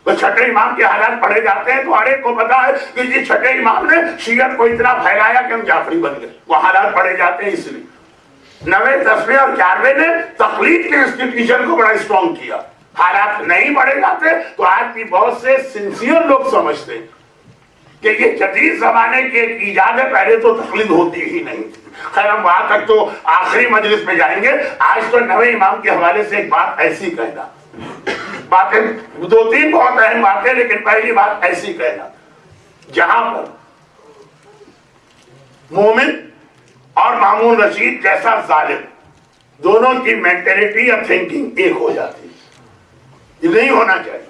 تو 6ٹھے امام کے حالات پڑھے جاتے ہیں، تو ہر ایک کو پتا ہے کہ یہ 6ٹھے امام نے شیعت کو اتنا پھیلایا کہ ہم جعفری بن گئے، وہ حالات پڑھے جاتے ہیں۔ اس لیے 9ویں 10ویں اور 11ویں نے تقلید کے انسٹیٹیوشن کو بڑا اسٹرانگ کیا۔ حالات نہیں پڑھے جاتے تو آج بھی بہت سے سنسیئر لوگ سمجھتے ہیں کہ یہ جدید زمانے کی ایک ایجاد ہے، پہلے تو تقلید ہوتی ہی نہیں تھی۔ خیر ہم وہاں تک تو آخری مجلس میں جائیں گے، آج تو نویں امام کے حوالے سے ایک بات ایسی کہنا، باتیں دو تین بہت اہم باتیں، لیکن پہلی بات ایسی کہنا، جہاں پر مومن اور مامون رشید جیسا ظالم دونوں کی مینٹلٹی یا تھنکنگ ایک ہو جاتی، یہ نہیں ہونا چاہیے۔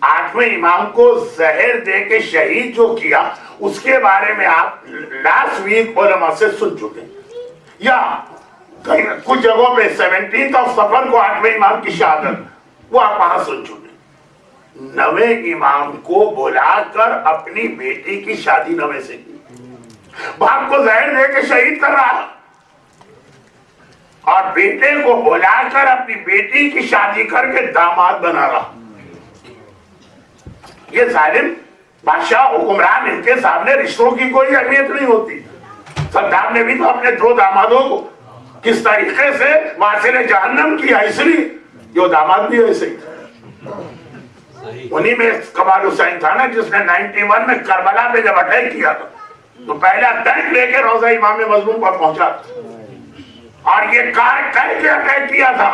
آٹھویں امام کو زہر دے کے شہید جو کیا، اس کے بارے میں آپ لاسٹ ویک علماء سے سن چکے ہیں، یا کچھ جگہوں پہ 17 صفر کو آٹھویں امام کی شہادت، وہ آپ وہاں سن چکے ہیں۔ نویں امام کو بلا کر اپنی بیٹی کی شادی نویں سے کی، باپ کو زہر دے کے شہید کر رہا، اور بیٹے کو بلا کر اپنی بیٹی کی شادی کر کے داماد بنا رہا۔ یہ ظالم بادشاہ حکمران، ان کے سامنے رشتوں کی کوئی اہمیت نہیں ہوتی۔ صدام نے بھی تو اپنے 2 دامادوں کو کس طریقے سے واصل جہنم کیا، اس لیے جو داماد بھی ایسے ہی تھا۔ انہی میں کمال حسین تھا نا، جس نے 91 میں کربلا پہ جب اٹیک کیا تھا تو پہلا ٹینک لے کے روضہ امام مظلوم پر پہنچا، اور یہ کہہ کے اٹیک کیا تھا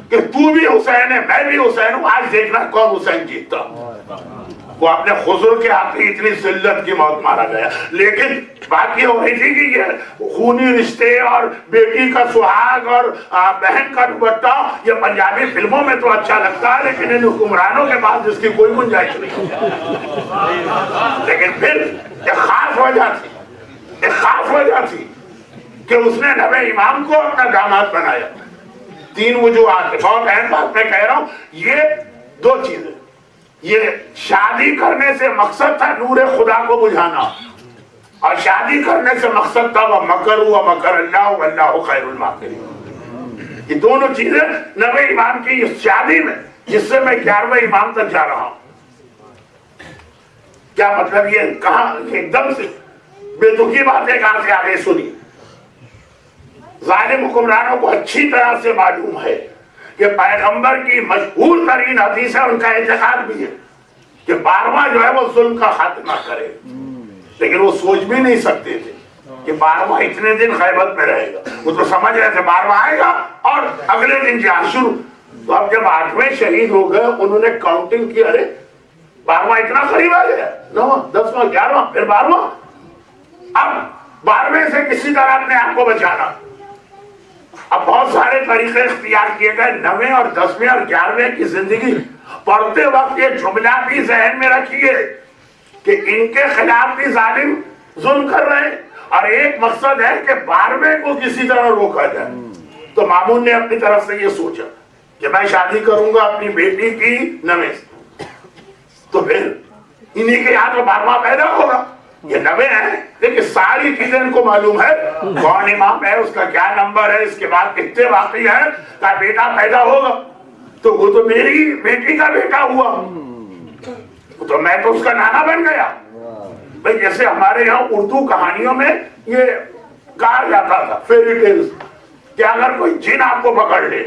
کہ تو بھی حسین ہے، میں بھی حسین ہوں، آج دیکھنا کون حسین جیتتا۔ وہ اپنے خضر کے ہاتھ اتنی ذلت کی موت مارا گیا، لیکن بات یہ ہو رہی تھی کہ یہ خونی رشتے اور بیٹی کا سہاگ اور بہن کا دوپٹہ یہ پنجابی فلموں میں تو اچھا لگتا ہے، لیکن ان حکمرانوں کے پاس جس کی کوئی گنجائش نہیں۔ لیکن پھر ایک خاص وجہ تھی کہ اس نے نویں امام کو اپنا داماد بنایا۔ 3 وجوہات، بہت اہم بات میں کہہ رہا ہوں، یہ 2 چیزیں، یہ شادی کرنے سے مقصد تھا نور خدا کو بجھانا، اور شادی کرنے سے مقصد تھا وَمَكَرُوا وَمَكَرَ اللَّهُ وَاللَّهُ خَيْرُ الْمَاكِرِينَ۔ یہ دونوں چیزیں نویں امام کی اس شادی میں، جس سے میں 11ویں امام تک جا رہا ہوں۔ کیا مطلب؟ یہ کہاں ایک دم سے بے دکھی باتیں کہاں سے آگے سنی۔ ظالم حکمرانوں کو اچھی طرح سے معلوم ہے کہ پیغمبر کی مشہور ترین حدیث ہے، ان کا اعتقاد بھی ہے کہ 12واں جو ہے وہ ظلم کا خاتمہ کرے، لیکن وہ سوچ بھی نہیں سکتے تھے کہ 12واں اتنے دن غیبت میں رہے گا۔ وہ تو سمجھ رہے تھے 12واں آئے گا اور اگلے دن جہاد شروع۔ تو اب جب 8ویں شہید ہو گئے، انہوں نے کاؤنٹنگ کی، ارے 12واں اتنا قریب آ گیا، 9واں 10واں 11واں پھر 12واں، اب 12ویں سے کسی طرح اپنے آپ کو بچانا۔ اب بہت سارے طریقے اختیار کیے گئے، 9ویں اور 10ویں اور 11ویں کی زندگی پڑھتے وقت یہ جملہ بھی ذہن میں رکھیے کہ ان کے خلاف بھی ظالم ظلم کر رہے ہیں، اور ایک مقصد ہے کہ 12ویں کو کسی طرح روکا جائے۔ تو مامون نے اپنی طرف سے یہ سوچا کہ میں شادی کروں گا اپنی بیٹی کی 9ویں سے، تو پھر انہی کے یہاں تو 12واں پیدا ہوگا۔ یہ 9ویں ہیں، لیکن ساری چیزیں ان کو معلوم ہے، کون امام ہے، اس کا کیا نمبر ہے، اس کے بعد کتنے باقی ہیں، کا بیٹا پیدا ہوگا تو وہ تو میری بیٹی کا بیٹا ہوا، تو میں تو اس کا نانا بن گیا۔ بھئی جیسے ہمارے یہاں اردو کہانیوں میں یہ کہا جاتا تھا، فیری ٹیلز، کہ اگر کوئی جن آپ کو پکڑ لے،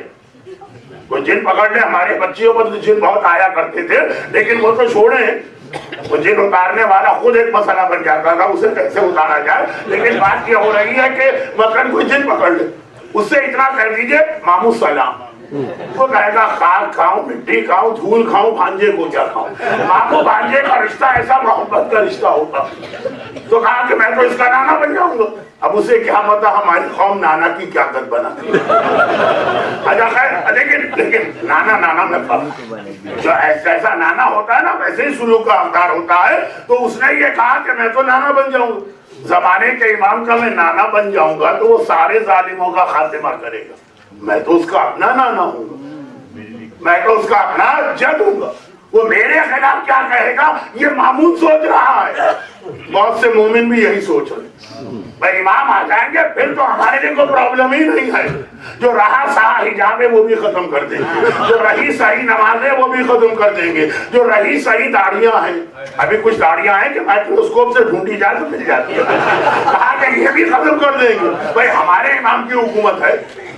کوئی جن پکڑ لے، ہمارے بچیوں پر جن بہت آیا کرتے تھے، لیکن وہ تو چھوڑیں، وہ جن اتارنے والا خود ایک مسئلہ بن جاتا تھا، اسے کیسے اتارا جائے، لیکن بات یہ ہو رہی ہے کہ مثلا کوئی جن پکڑ لے، اس سے اتنا کہہ دیجئے مامو سلام، وہ کہے گا خاک کھاؤں، مٹی کھاؤں، دھول کھاؤں، بھانجے کو کیا کھاؤں۔ مامو بھانجے کا رشتہ ایسا محبت کا رشتہ ہوتا، تو کہا کہ میں تو اس کا نانا بن جاؤں گا۔ اب اسے کیا پتا ہماری قوم نانا کی کیا قیادت بناتی ہے، لیکن نانا میں فرق، جو ایسا نانا ہوتا ہے نا ویسے ہی سلوک کا اختیار ہوتا ہے۔ تو اس نے یہ کہا کہ میں تو نانا بن جاؤں گا، زمانے کے امام کا میں نانا بن جاؤں گا تو وہ سارے ظالموں کا خاتمہ کرے گا، میں تو اس کا اپنا نانا ہوں گا، میں تو اس کا اپنا جد ہوں گا، وہ میرے خلاف کیا کہے گا، یہ مامون سوچ رہا ہے۔ بہت سے مومن بھی یہی سوچ رہے، بھائی امام آ جائیں گے پھر تو ہمارے لیے کوئی پرابلم ہی نہیں ہے، جو رہا سہا حجاب ہے وہ بھی ختم کر دیں گے، جو رہی صحیح نماز ہے وہ بھی ختم کر دیں گے، جو رہی صحیح داڑیاں ہیں، ابھی کچھ داڑیاں ہیں کہ مائکروسکوپ سے ڈھونڈی جائے تو مل جاتی ہے، کہا کہ یہ بھی ختم کر دیں گے۔ بھائی ہمارے امام کی حکومت ہے،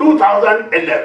2011,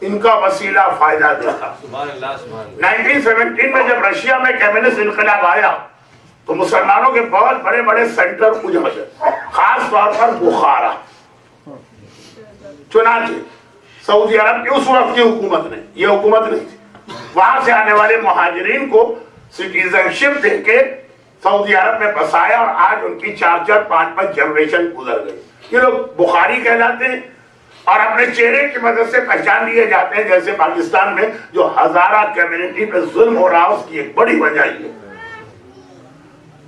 ان کا وسیلہ فائدہ دیکھا۔ 1917 میں جب رشیا میں کمیونسٹ انقلاب آیا تو مسلمانوں کے بہت بڑے بڑے سینٹر اجڑ، خاص طور پر بخارا۔ چنانچہ سعودی عرب کی اس وقت کی حکومت نے، یہ حکومت نہیں تھی، وہاں سے آنے والے مہاجرین کو سٹیزن شپ دے کے سعودی عرب میں بسایا، اور آج ان کی 4 5 جنریشن گزر گئی۔ یہ لوگ بخاری کہلاتے ہیں اور اپنے چہرے کی مدد سے پہچان لیے جاتے ہیں، جیسے پاکستان میں جو ہزارہ کمیونٹی پہ ظلم ہو رہا اس کی ایک بڑی وجہ یہ ہے۔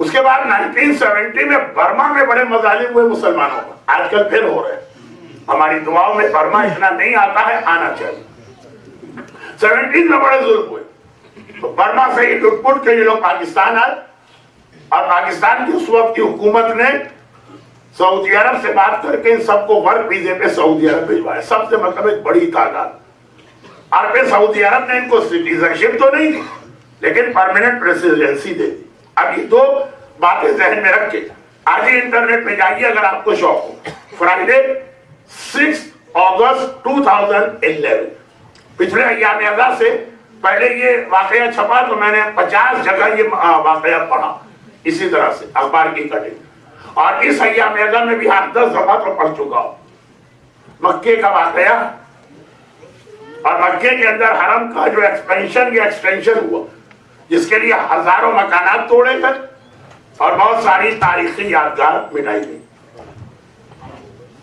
اس کے بعد 1970 میں برما میں بڑے مظالم ہوئے مسلمانوں کو، آج کل پھر ہو رہے ہیں۔ ہماری دعاؤں میں برما اتنا نہیں آتا ہے، آنا چاہیے۔ 17 میں بڑے ظلم ہوئے تو برما سے ہی لٹ پٹ کے یہ لوگ پاکستان آئے، اور پاکستان کی اس وقت کی حکومت نے سعودی عرب سے بات کر کے ان سب کو ورک ویزے پہ سعودی عرب بھجوایا، سب سے مطلب ایک بڑی تعداد۔ اور پھر سعودی عرب نے ان کو سٹیزن شپ تو نہیں دی لیکن پرماننٹ ریزیڈنسی دے دی۔ اب یہ دو باتیں ذہن میں رکھ کے آج ہی انٹرنیٹ پہ جائیے اگر آپ کو شوق ہو۔ فرائیڈے 6 اگست 2011 پچھلے ایام ازاں سے پہلے یہ واقعہ چھپا تو میں نے 50 جگہ یہ واقعہ پڑھا اسی طرح سے اخبار کی کٹنگ، اور اس ایام ازاں میں بھی 8-10 دفعہ تو پڑھ چکا ہوں۔ مکے کا واقعہ اور مکے کے اندر حرم کا جو ایکسپینشن یا ایکسٹینشن ہوا، جس کے لیے ہزاروں مکانات توڑے گئے اور بہت ساری تاریخی یادگار مٹائی گئی۔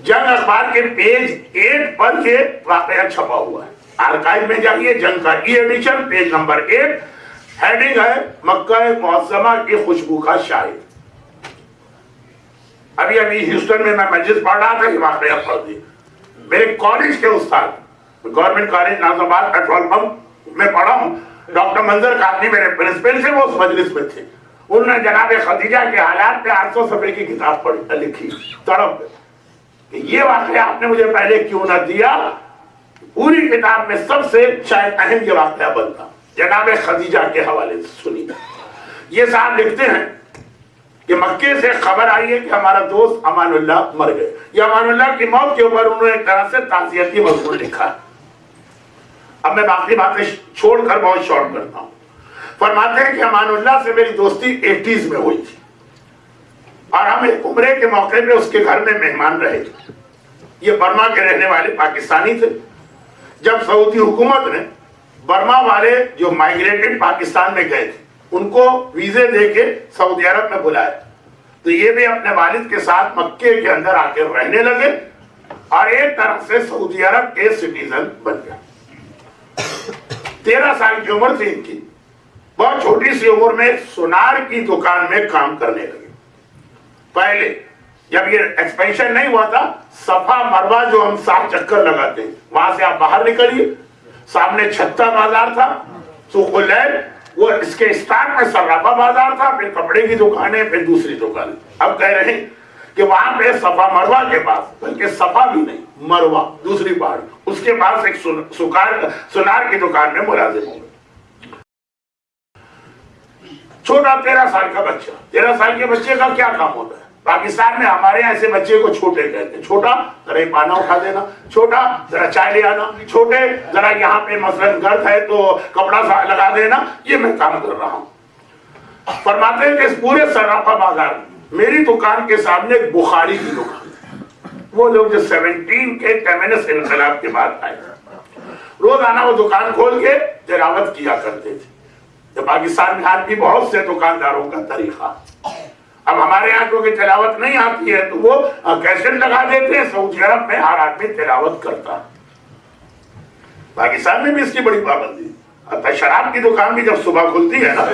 جنگ اخبار کے پیج 8 پر یہ واقعہ چھپا ہوا ہے، آرکائیو میں جائیے، جنگ کا ای ایڈیشن پیج نمبر 8، ہیڈنگ ہے مکہ معظمہ کی خوشبو کا شاہد۔ ابھی ہیوسٹن میں مجلس پڑھ رہا تھا، یہ واقعہ پڑھ دی۔ میرے کالج کے استاد، گورنمنٹ کالج ناظم آباد پیٹرول پمپ میں پڑھا ہوں، ڈاکٹر منظر قادری میرے پرنسپل سے، وہ اس مجلس میں تھے۔ انہوں نے جناب خدیجہ کے حالات پہ 800 صفحے کی کتاب پڑھی، لکھی تڑپ کہ یہ واقعہ آپ نے مجھے پہلے کیوں نہ دیا، پوری کتاب میں سب سے شاید اہم یہ واقعہ بنتا۔ جناب خدیجہ کے حوالے سے سنی، یہ صاحب لکھتے ہیں کہ مکے سے خبر آئی ہے کہ ہمارا دوست امان اللہ مر گئے۔ یہ امان اللہ کی موت کے اوپر انہوں نے ایک طرح سے تعزیتی مضمون لکھا ہے۔ اب میں باقی باتیں چھوڑ کر بہت شارٹ کرتا ہوں۔ فرماتے ہیں کہ امان اللہ سے میری دوستی 80s میں ہوئی تھی، اور ہم ایک عمرے کے موقع پہ اس کے گھر میں مہمان رہے تھے۔ یہ برما کے رہنے والے پاکستانی تھے۔ جب سعودی حکومت نے برما والے جو مائیگریٹڈ پاکستان میں گئے تھے ان کو ویزے دے کے سعودی عرب میں بلایا تو یہ بھی اپنے والد کے ساتھ مکے کے اندر آ کے رہنے لگے اور ایک طرح سے سعودی عرب کے سٹیزن بن گئے۔ 13 سال کی عمر تھی ان کی، بہت چھوٹی سی عمر میں سونار کی دکان میں کام کرنے لگے۔ پہلے جب یہ ایکسپینشن نہیں ہوا تھا، صفا مروہ جو ہم 7 چکر لگاتے ہیں وہاں سے آپ باہر نکلیے، سامنے چھتا بازار تھا، سوق اللیل، وہ اس کے اسٹارٹ میں صرافہ بازار تھا، پھر کپڑے کی دکانیں، پھر دوسری دکانیں۔ اب کہہ رہے ہیں کہ وہاں پہ صفا مروہ کے پاس، بلکہ صفا بھی نہیں مروہ دوسری پہاڑ، اس کے پاس ایک سونار کی دکان میں ملازم ہو گئے۔ چھوٹا 13 سال کا بچہ، 13 سال کے بچے کا کیا کام ہوتا ہے؟ پاکستان میں ہمارے ایسے بچے کو چھوٹے کہتے ہیں، چھوٹا ذرا پانا اٹھا دینا، چھوٹا ذرا چائے لے آنا، چھوٹے ذرا یہاں پہ مثلا گرد ہے تو کپڑا لگا دینا، یہ میں کام کر رہا ہوں۔ فرماتے ہیں کہ اس پورے صرافہ بازار میں میری دکان کے سامنے ایک بخاری کی دکان ہے۔ وہ لوگ جو 17 کے کمیونسٹ انقلاب کے بعد آئے روزانہ وہ دکان کھول کے تلاوت کیا کرتے تھے۔ پاکستان میں آج بھی بہت سے دکانداروں کا طریقہ، اب ہمارے یہاں کیونکہ تلاوت نہیں آتی ہے تو وہ کیسٹ لگا دیتے ہیں، سعودی عرب میں ہر آدمی تلاوت کرتا ہے۔ پاکستان میں بھی اس کی بڑی پابندی ہے۔ شراب کی دکان بھی جب صبح کھلتی ہے نا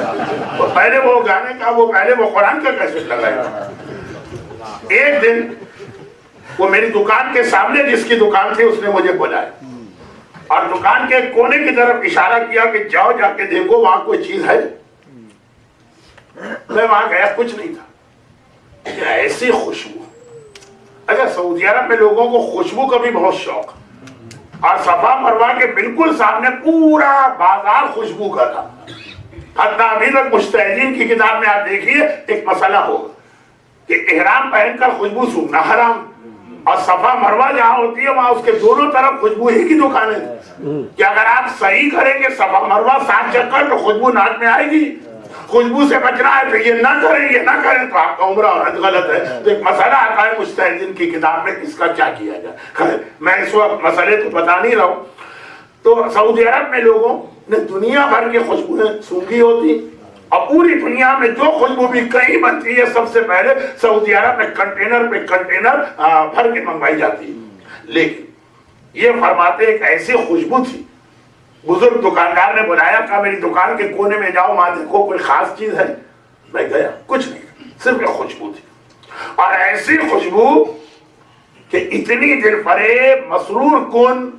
تو پہلے وہ گانے کا پہلے وہ قرآن کا کیسٹ لگائے گا۔ ایک دن وہ میری دکان کے سامنے جس کی دکان تھی اس نے مجھے بلایا اور دکان کے کونے کی طرف اشارہ کیا کہ جاؤ جا کے دیکھو وہاں کوئی چیز ہے۔ میں وہاں گیا، کچھ نہیں تھا، ایسی خوشبو۔ اچھا، سعودی عرب میں لوگوں کو خوشبو کا بھی بہت شوق، اور صفا مروہ کے بالکل سامنے پورا بازار خوشبو کا تھا۔ حتیٰ ابھی تک مجتہدین کی کتاب میں آپ دیکھیے ایک مسئلہ ہوگا کہ احرام پہن کر خوشبو سونگنا حرام، اور صفا مروا جہاں ہوتی ہے وہاں اس کے دونوں طرف خوشبو ہی کی دکانیں ہیں کہ اگر آپ صحیح کریں گے صفا مروا 7 چکر تو خوشبو ناک میں آئے گی. خوشبو سے بچنا ہے تو یہ نہ کریں تو آپ کا عمرہ اور حج غلط ہے. تو ایک مسئلہ آتا ہے مجتہدین کی کتاب میں کس کا کیا کیا جائے. خیر میں اس وقت مسئلے تو بتا نہیں رہا ہوں. تو سعودی عرب میں لوگوں نے دنیا بھر کی خوشبوئیں سونگھی ہوتی اور پوری دنیا میں جو خوشبو بھی کہیں بنتی ہے سب سے پہلے سعودی عرب میں کنٹینر پہ کنٹینر بھر کے منگوائی جاتی ہے. لیکن یہ فرماتے ایک ایسی خوشبو تھی, بزرگ دکاندار نے بلایا کہا میری دکان کے کونے میں جاؤ وہاں دیکھو کوئی خاص چیز ہے. میں گیا, کچھ نہیں, صرف ایک خوشبو تھی. اور ایسی خوشبو کہ اتنی دل فریب مسرور کن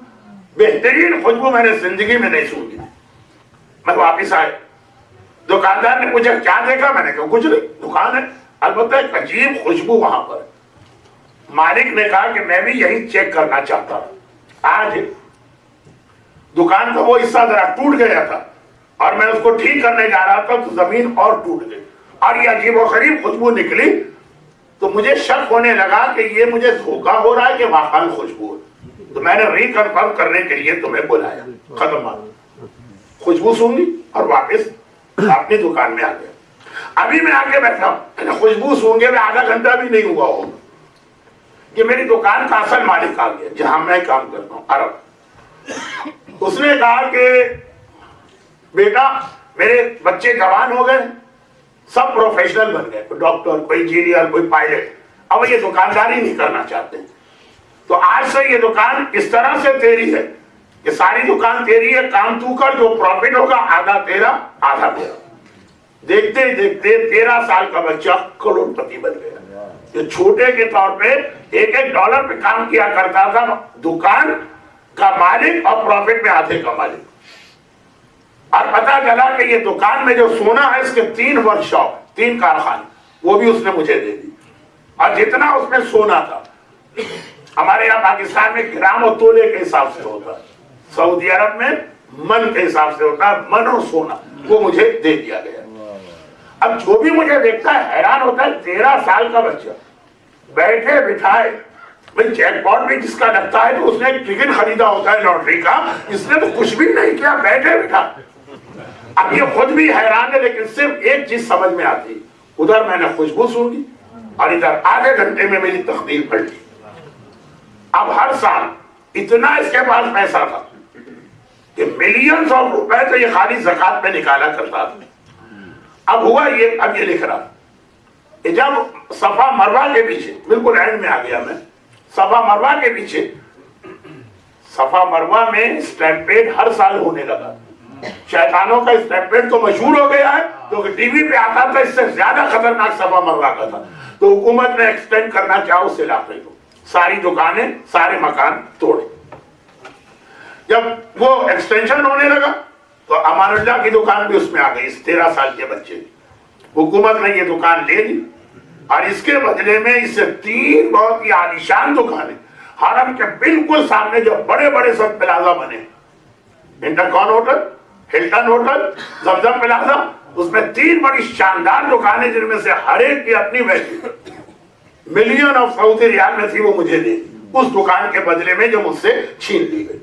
بہترین خوشبو میں نے زندگی میں نہیں سونگی. میں واپس آئے, دکاندار نے پوچھا کیا دیکھا, میں نے کہا کچھ نہیں, دکان ہے. البتہ ایک عجیب خوشبو وہاں پر. مالک نے کہا کہ میں بھی یہی چیک کرنا چاہتا ہوں. آج دکان کا وہ حصہ ذرا ٹوٹ گیا تھا اور میں اس کو ٹھیک کرنے جا رہا تھا تو زمین اور ٹوٹ گئی اور یہ عجیب و غریب خوشبو نکلی. تو مجھے شک ہونے لگا کہ یہ مجھے دھوکہ ہو رہا ہے کہ واقعی خوشبو ہے. تو میں نے ری کنفرم کرنے کے لیے تمہیں بلایا. ختم بات, خوشبو سونگی اور واپس اپنی دکان میں آ گیا. ابھی میں آ کے بیٹھا ہوں, خوشبو سونگے میں آدھا گھنٹہ بھی نہیں ہوا ہوگا کہ میری دکان کا اصل مالک آ گیا جہاں میں کام کرتا ہوں, عرب. اس نے کہا کہ بیٹا میرے بچے جوان ہو گئے, سب پروفیشنل بن گئے, کوئی ڈاکٹر, کوئی انجینئر, کوئی پائلٹ, اب یہ دکانداری نہیں کرنا چاہتے. تو آج سے یہ دکان اس طرح سے تیری ہے کہ ساری دکان تیری ہے, کام تو کر, جو پروفٹ ہوگا آدھا تیرا آدھا میرا. دیکھتے دیکھتے 13 سال کا بچہ کروڑ پتی بن گیا. جو چھوٹے کے طور پہ $1 پہ کام کیا کرتا تھا, دکان کا مالک اور پروفٹ میں آدھے کا مالک. اور پتا چلا کہ یہ دکان میں جو سونا ہے اس کے 3 ورک شاپ, 3 کارخانے, وہ بھی اس نے مجھے دے دی. اور جتنا اس میں سونا تھا, ہمارے یہاں پاکستان میں گرام اور تولے کے حساب سے ہوتا ہے, سعودی عرب میں من کے حساب سے ہوتا ہے, من اور سونا, وہ مجھے دے دیا گیا. اب جو بھی مجھے دیکھتا ہے حیران ہوتا ہے, 13 سال کا بچہ بیٹھے بٹھائے, بھائی جیک پاٹ بھی جس کا لگتا ہے تو اس نے ایک ٹکٹ خریدا ہوتا ہے لاٹری کا, اس نے تو کچھ بھی نہیں کیا, بیٹھے بٹھا. اب یہ خود بھی حیران ہے, لیکن صرف ایک چیز سمجھ میں آتی, ادھر میں نے خوشبو سونگی اور ادھر آدھے گھنٹے میں میری تقدیر پلٹی. اب ہر سال اتنا اس کے پاس پیسہ تھا کہ ملینز آف روپے تو یہ خالی زکات میں نکالا کرتا تھا. اب ہوا یہ, اب یہ لکھ رہا کہ جب صفا مروا کے پیچھے, بالکل اینڈ میں آ گیا میں, صفا مروا کے پیچھے, صفا مروا میں اسٹیمپیڈ ہر سال ہونے لگا. شیطانوں کا اسٹیمپیڈ تو مشہور ہو گیا ہے کیونکہ ٹی وی پہ آتا تھا, اس سے زیادہ خطرناک صفا مروا کا تھا. تو حکومت نے ایکسٹینڈ کرنا چاہا اس علاقے کو, ساری دکانیں سارے مکان توڑے. جب وہ ایکسٹینشن ہونے لگا تو امان اللہ کی دکان بھی اس میں آ گئی, اس 13 سال کے بچے. حکومت نے یہ دکان لے لی اور اس کے بدلے میں اس سے 3 بہت ہی عالیشان دکانیں حرم کے بالکل سامنے جو بڑے بڑے سب پلازا بنے, انٹرکون ہوٹل, ہلٹن ہوٹل, زمزم پلازا, اس میں 3 بڑی شاندار دکانیں جن میں سے ہر ایک کی اپنی ویلیو ملین آف سعودی ریال میں تھی, وہ مجھے دے اس دکان کے بدلے میں جو مجھ سے چھین لی گئی.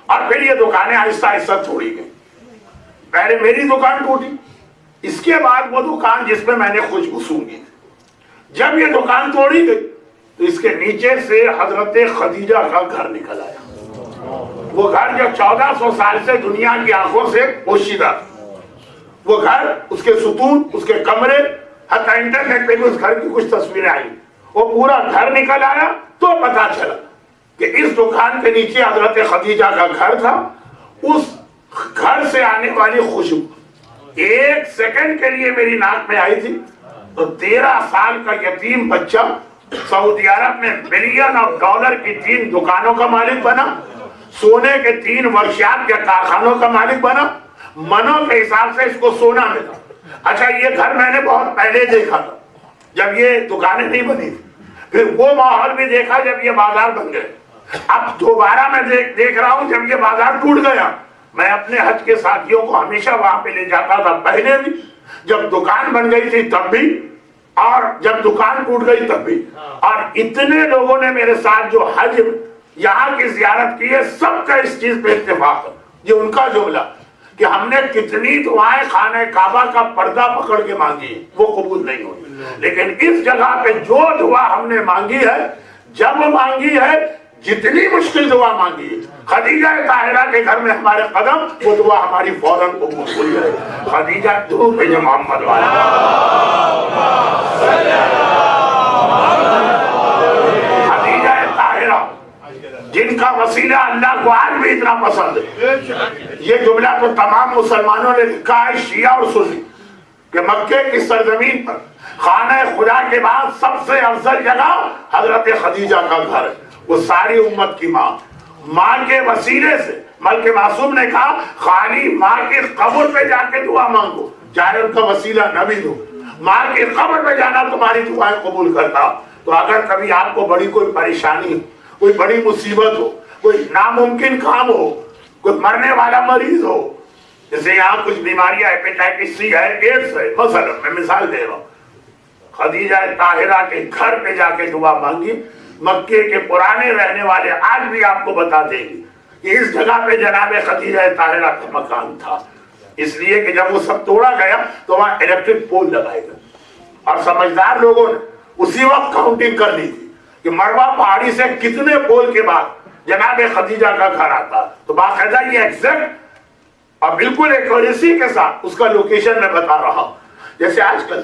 اور پھر یہ دکانیں آہستہ آہستہ توڑی گئی. پہلے میری دکان ٹوٹی, اس کے بعد وہ دکان جس میں نے خوشبو سونگی. جب یہ دکان توڑی گئی تو اس کے نیچے سے حضرت خدیجہ کا گھر نکل آیا. وہ گھر جو 1400 سال سے دنیا کی آنکھوں سے پوشیدہ تھا, وہ گھر, اس کے ستون, اس کے کمرے, حتی انٹرنیٹ پہ بھی اس گھر کی کچھ تصویریں آئی, وہ پورا گھر نکل آیا. تو پتا چلا کہ اس دکان کے نیچے حضرت خدیجہ کا گھر تھا. اس گھر سے آنے والی خوشبو 1 سیکنڈ کے لیے میری ناک میں آئی تھی. تو 13 سال کا یتیم بچہ سعودی عرب میں ملین آف ڈالر کی 3 دکانوں کا مالک بنا, سونے کے 3 ورکشاپ کے کارخانوں کا مالک بنا. منوں کے حساب سے اس کو سونا ملا. اچھا یہ گھر میں نے بہت پہلے دیکھا تھا جب یہ دکانیں نہیں بنی تھی, پھر وہ ماحول بھی دیکھا جب یہ بازار بن گئے. اب دوبارہ میں دیکھ رہا ہوں جب یہ بازار ٹوٹ گیا. میں اپنے حج کے ساتھیوں کو ہمیشہ وہاں پہ لے جاتا تھا, پہلے بھی جب دکان بن گئی تھی تب بھی, اور جب دکان ٹوٹ گئی تب بھی. اور اتنے لوگوں نے میرے ساتھ جو حج یہاں کی زیارت کی ہے سب کا اس چیز پہ اتفاق ہے. یہ ان کا جملہ کہ ہم نے کتنی دعائیں خانہ کعبہ کا پردہ پکڑ کے مانگی وہ قبول نہیں ہوئی، لیکن اس جگہ پہ جو دعا ہم نے مانگی ہے، جب مانگی ہے، جتنی مشکل دعا مانگی ہے، خدیجہ طاہرہ کے گھر میں ہمارے قدم، وہ دعا ہماری فوراً قبول ہوئی ہے. خدیجہ درود بھیجے محمد والا. خدیجہ طاہرہ جن کا وسیلہ اللہ کو آج بھی اتنا پسند ہے. یہ جملہ تو تمام مسلمانوں نے لکھا ہے، شیعہ اور سنی، کہ مکے کی سرزمین پر خانہ خدا کے بعد سب سے افضل جگہ حضرت خدیجہ کا گھر ہے. وہ ساری امت کی ماں کے وسیلے سے ملک معصوم نے کہا خالی ماں کے قبر پہ جا کے دعا مانگو، چاہے ان کا وسیلہ نہ بھی دو، ماں کے قبر پہ جانا تمہاری دعائیں قبول کرتا. تو اگر کبھی آپ کو بڑی کوئی پریشانی ہو، کوئی بڑی مصیبت ہو، کوئی ناممکن کام ہو، کوئی مرنے والا مریض ہو، جیسے یہاں کچھ بیماریاں ہیپیٹائٹس سی ہے، ایڈس ہے، مثلا میں مثال دے رہا ہوں، خدیجہ طاہرہ کے گھر پہ جا کے دعا مانگی. مکے کے پرانے رہنے والے آج بھی آپ کو بتا دیں گے کہ اس جگہ پہ جناب خدیجہ طاہرہ کا مکان تھا، اس لیے کہ جب وہ سب توڑا گیا تو وہاں الیکٹرک پول لگائے گئے. اور سمجھدار لوگوں نے اسی وقت کاؤنٹنگ کر لی تھی کہ مروہ پہاڑی سے کتنے پول کے بعد جناب خدیجہ کا گھر آتا. تو باقاعدہ یہ ایگزیکٹ اور بالکل ایکوریسی کے ساتھ اس کا لوکیشن میں بتا رہا ہوں. جیسے آج کل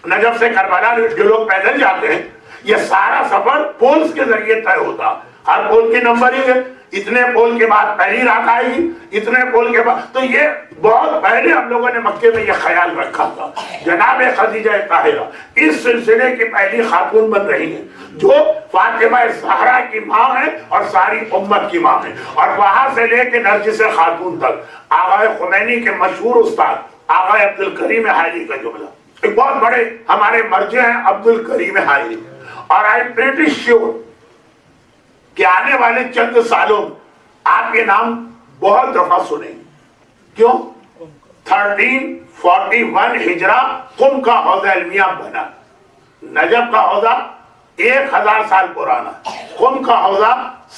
نجف سے کربلا جو لوگ پیدل جاتے ہیں، یہ سارا سفر پولز کے ذریعے طے ہوتا. ہر پول کی نمبرنگ ہے، اتنے پول کے بعد پہلی رات آئے گی، اتنے پول کے بعد. تو یہ بہت پہلے ہم لوگوں نے مکے میں یہ خیال رکھا تھا. جناب خدیجہ طاہرہ اس سلسلے کی پہلی خاتون بن رہی ہیں جو فاطمہ زہرا کی ماں ہے اور ساری امت کی ماں ہے. اور وہاں سے لے کے نرجس خاتون تک آغا خمینی کے مشہور استاد آغا عبدالکریم حائری کا جملہ، ایک بہت بڑے ہمارے مرجع ہیں عبدالکریم حائری. اور آئی پریٹی شیور کہ آنے والے چند سالوں میں آپ یہ نام بہت دفعہ سنیں گے. کیوں؟ 1341 ہجرہ قم کا حوضہ علمیہ بنا. نجف کا حوضہ 1000 سال پرانا، قم کا حوضہ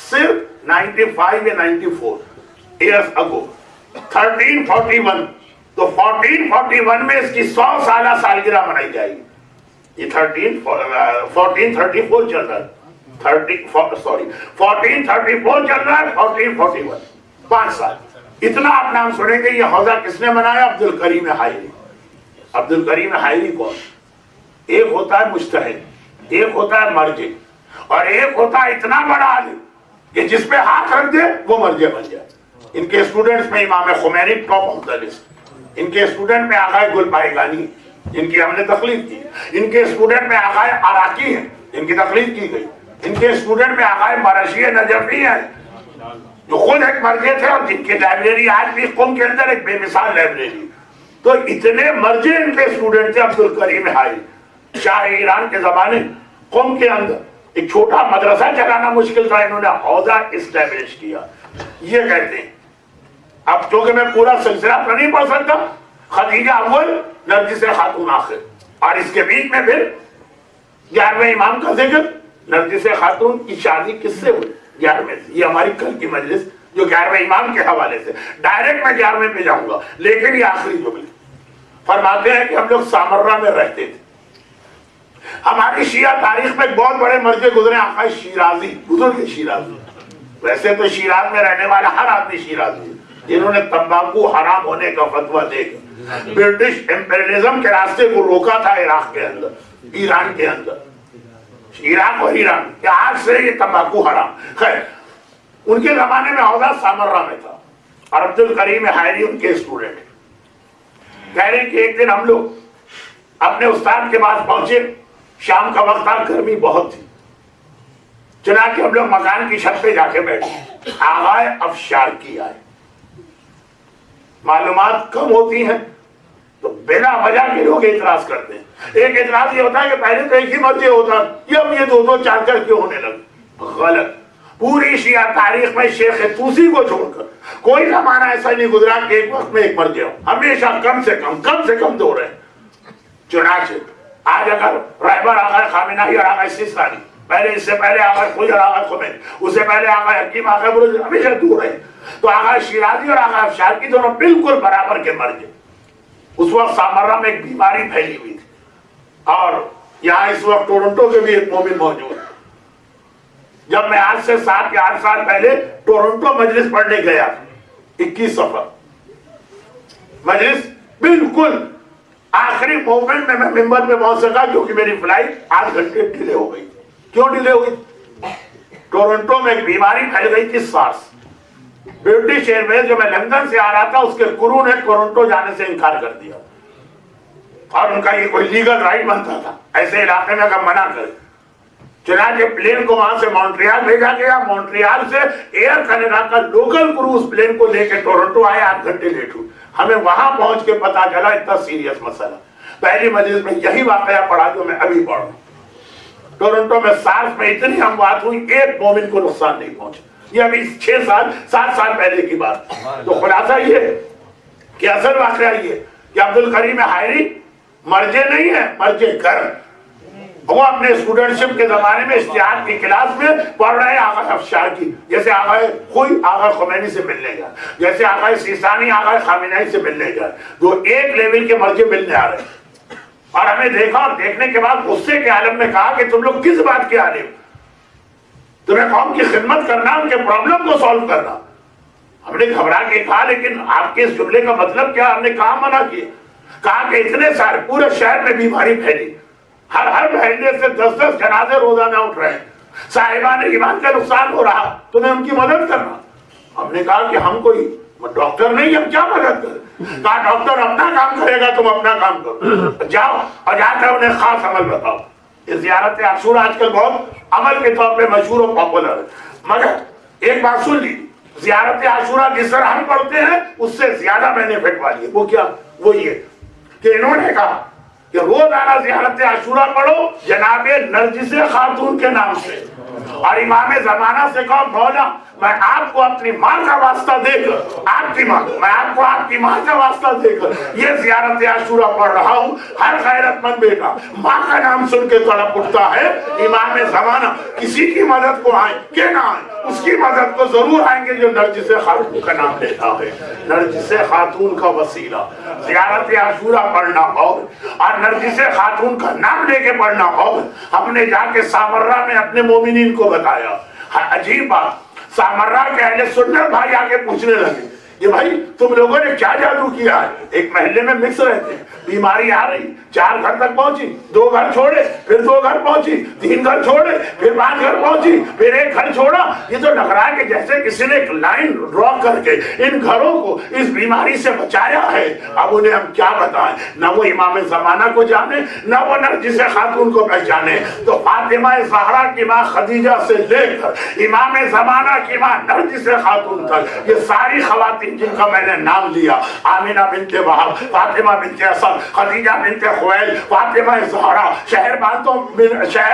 صرف 95 یا 94 ایئرز اگو. 1341 تو 1441 میں اس کی 100 سالہ سالگرہ منائی جائے گی. یہ 1434 چل رہا ہے، 1434 چل رہا ہے، 1441 5 سال. اتنا آپ نام سنیں گے. یہ حوضہ کس نے بنایا؟ عبدالکریم حائری. عبدالکریم حائری کون؟ ایک ہوتا ہے مجتہد، ایک ہوتا ہے مرجع، اور ایک ہوتا ہے اتنا بڑا عالم کہ جس پہ ہاتھ رکھ دے وہ مرجع بن جائے. ان کے اسٹوڈنٹس میں Imam Khomeini top of the list. ان کے اسٹوڈنٹ میں آغا گل پائیگانی جن کی ہم نے تخلیق کی. ان کے اسٹوڈنٹ میں آغا عراقی ہیں جن کی تخلیق کی گئی. ان کے اسٹوڈنٹ میں آغا مرشی نجفی ہیں جو خود ایک مرجع تھے اور جن کی لائبریری آج بھی قم کے اندر ایک بے مثال لائبریری. تو اتنے مرجع ان کے اسٹوڈنٹ تھے. عبدالکریم حائری شاہ ایران کے زمانے قم کے اندر ایک چھوٹا مدرسہ چلانا مشکل تھا، انہوں نے حوضہ اسٹیبلش کیا. یہ کہتے ہیں، اب چونکہ میں پورا سلسلہ تو نہیں پڑھ سکتا، خدیجہ اول، نرجس خاتون آخر، اور اس کے بیچ میں پھر 11ویں امام کا ذکر. نرجس خاتون کی شادی کس سے ہوئی؟ 11ویں سے. یہ ہماری کل کی مجلس جو 11ویں امام کے حوالے سے، ڈائریکٹ میں 11ویں پہ جاؤں گا، لیکن یہ آخری جملے فرماتے ہیں کہ ہم لوگ سامرہ میں رہتے تھے. ہماری شیعہ تاریخ میں بہت بڑے مرجع گزرے. آقا شیرازی، بزرگ شیرازی، ویسے تو شیراز میں رہنے والا ہر آدمی شیرازی، جنہوں نے تمباکو حرام ہونے کا فتویٰ دے کر برٹش امپیریلزم کے راستے کو روکا تھا عراق کے اندر، ایران کے اندر، عراق اور ایران کہ آج سے یہ تمباکو حرام. خیر، ان کے زمانے میں حوضہ سامرہ میں تھا اور عبدالکریم حائری ان کے اسٹوڈنٹ. کہہ رہے ہیں کہ ایک دن ہم لوگ اپنے استاد کے پاس پہنچے، شام کا وقت تھا، گرمی بہت تھی، چنانچہ ہم لوگ مکان کی چھت پہ جا کے بیٹھے. آغا افشارقی آئے. معلومات کم ہوتی ہیں تو بلا وجہ کے لوگ اعتراض کرتے ہیں. ایک اعتراض یہ ہوتا ہے کہ پہلے تو ایک ہی مرجع ہوتا، یہ اب یہ 2 4 کیوں ہونے لگے؟ غلط. پوری شیعہ تاریخ میں شیخ طوسی کو چھوڑ کر کوئی زمانہ ایسا نہیں گزرا کہ ایک وقت میں ایک مرجع ہو. ہمیشہ کم سے کم 2 رہے. چنانچہ آج اگر رہبر آغا خامنہی اور آغا سیستانی، پہلے اس سے پہلے آغا خوئی اور آغا خمینی، اس سے پہلے آغا حکیم آغا بروز ہمیشہ دور رہے، تو آغا شیرازی اور آغا افشار کی دونوں بالکل برابر کے مرجع۔ اس وقت سامرہ میں ایک بیماری پھیلی ہوئی تھی، اور یہاں اس وقت ٹورنٹو کے بھی ایک مومن موجود ہے۔ جب میں آج سے 7 یا 8 سال پہلے ٹورنٹو مجلس پڑھنے گیا، 21 سفر مجلس، بالکل آخری مومنٹ میں ممبر پہ پہنچ سکا کیونکہ میری فلائٹ 8 گھنٹے ڈیلے ہو گئی۔ کیوں ڈیلے ہو گئی؟ ٹورنٹو میں ایک بیماری پھیل گئی تھی، سارس۔ برٹش ایئر ویز جو میں لندن سے آ رہا تھا، اس کے کرو نے ٹورنٹو جانے سے انکار کر دیا، اور ان کا یہ کوئی لیگل رائٹ بنتا تھا ایسے علاقے میں اگر منع کرے۔ چنانچہ پلین کو وہاں سے مونٹریال بھیجا گیا، مونٹریال سے ایئر کینیڈا کا لوکل کرو اس پلین کو لے کے ٹورنٹو آئے، 8 گھنٹے لیٹ ہوئے۔ ہمیں وہاں پہنچ کے پتا چلا اتنا سیریس مسئلہ۔ پہلی مجلس میں یہی واقعہ پڑھا جو میں ابھی پڑھ رہا ہوں۔ ٹورنٹو میں سارس میں اتنی اموات ہوئی، ایک مومن کو نقصان نہیں پہنچا۔ یہ ابھی 7 سال پہلے کی بات۔ تو خلاصہ یہ کہ اصل واقعہ یہ کہ عبدالکریم حائری مرجے نہیں ہے، مرجے گر۔ وہ اپنے اسٹوڈنٹشپ کے زمانے میں اشتہاد کی کلاس میں پڑھ رہے ہیں آغا افشار کی، جیسے آغا خوئی آغا خمینی سے ملنے گیا، جیسے آغا سیستانی آغا خامنہی سے ملنے گیا، جو ایک لیول کے مرجے ملنے آ رہے ہیں۔ اور ہمیں دیکھا، اور دیکھنے کے بعد غصے کے عالم میں کہا کہ تم لوگ کس بات کے عالم؟ تمہیں قوم کی خدمت کرنا، ان کے پرابلم کو سالو کرنا۔ ہم نے گھبرا کے کہا لیکن آپ کے اس جملے کا مطلب کیا؟ ہم نے کہا منع کیا، کہا کہ اتنے سارے پورے شہر میں بیماری پھیلی، ہر مہینے سے 10 جنازے روزانہ اٹھ رہے ہیں، صاحبان ایمان کا نقصان ہو رہا، تمہیں ان کی مدد کرنا۔ ہم نے کہا کہ ہم کوئی ڈاکٹر نہیں، ہم کیا مدد کریں؟ کہا ڈاکٹر اپنا کام کرے گا، تم اپنا کام کرو، جاؤ اور جا کر انہیں خاص عمل بتاؤ۔ یہ زیارت عاشورہ آج کل بہت عمل کے طور پہ مشہور و پاپولر ہے، مگر ایک بات سن لی، زیارت عاشورہ جس طرح ہم پڑھتے ہیں اس سے زیادہ بینیفٹ والی ہے۔ وہ کیا؟ وہ یہ کہ انہوں نے کہا کہ روزانہ زیارت عاشورہ پڑھو جناب نرجس خاتون کے نام سے، اور امام زمانہ سے کہو مولا میں آپ کو اپنی ماں کا واسطہ دے کر، آپ کی ماں، میں آپ کو آپ کی ماں کا واسطہ دے کر یہ زیارت عاشورہ پڑھ رہا ہوں۔ ہر غیرت مند بیٹا ماں کا نام سن کے تڑپ اٹھتا ہے، امام زمانہ کسی کی مدد کو آئیں کہ نہ آئیں، اس کی مدد کو ضرور آئیں گے جو نرجس خاتون کا نام لیتا ہے۔ نرجس خاتون کا وسیلہ زیارت عاشورہ پڑھنا اور نرجس خاتون کا نام لے کے پڑھنا ہو۔ ہم نے جا کے سامرہ میں اپنے مومنین کو بتایا، عجیب بات، سامرہ کے اہل سنت بھائی آگے پوچھنے لگے کہ بھائی تم لوگوں نے کیا جادو کیا ہے؟ ایک محلے میں مکس رہتے ہیں، بیماری آ رہی، 4 گھر تک پہنچی، 2 گھر چھوڑے، پھر 2 گھر پہنچی، 3 گھر چھوڑے، پھر 5 گھر پہنچی، پھر 1 گھر چھوڑا۔ یہ تو لگ رہا ہے کہ جیسے کسی نے ایک لائن ڈرا کر کے ان گھروں کو اس بیماری سے بچایا ہے۔ اب انہیں ہم کیا بتائیں؟ نہ وہ امام زمانہ کو جانے، نہ وہ نرجس خاتون کو پہچانے۔ تو فاطمہ زہرا کی ماں خدیجہ سے لے کر امام زمانہ کی ماں نرجس خاتون تک، یہ ساری خواتین جن کا میں نے نام لیا، آمینہ بنت وہب، فاطمہ بنت اسد، خدیجہ بنت خویلد، فاطمہ زہرا، شہر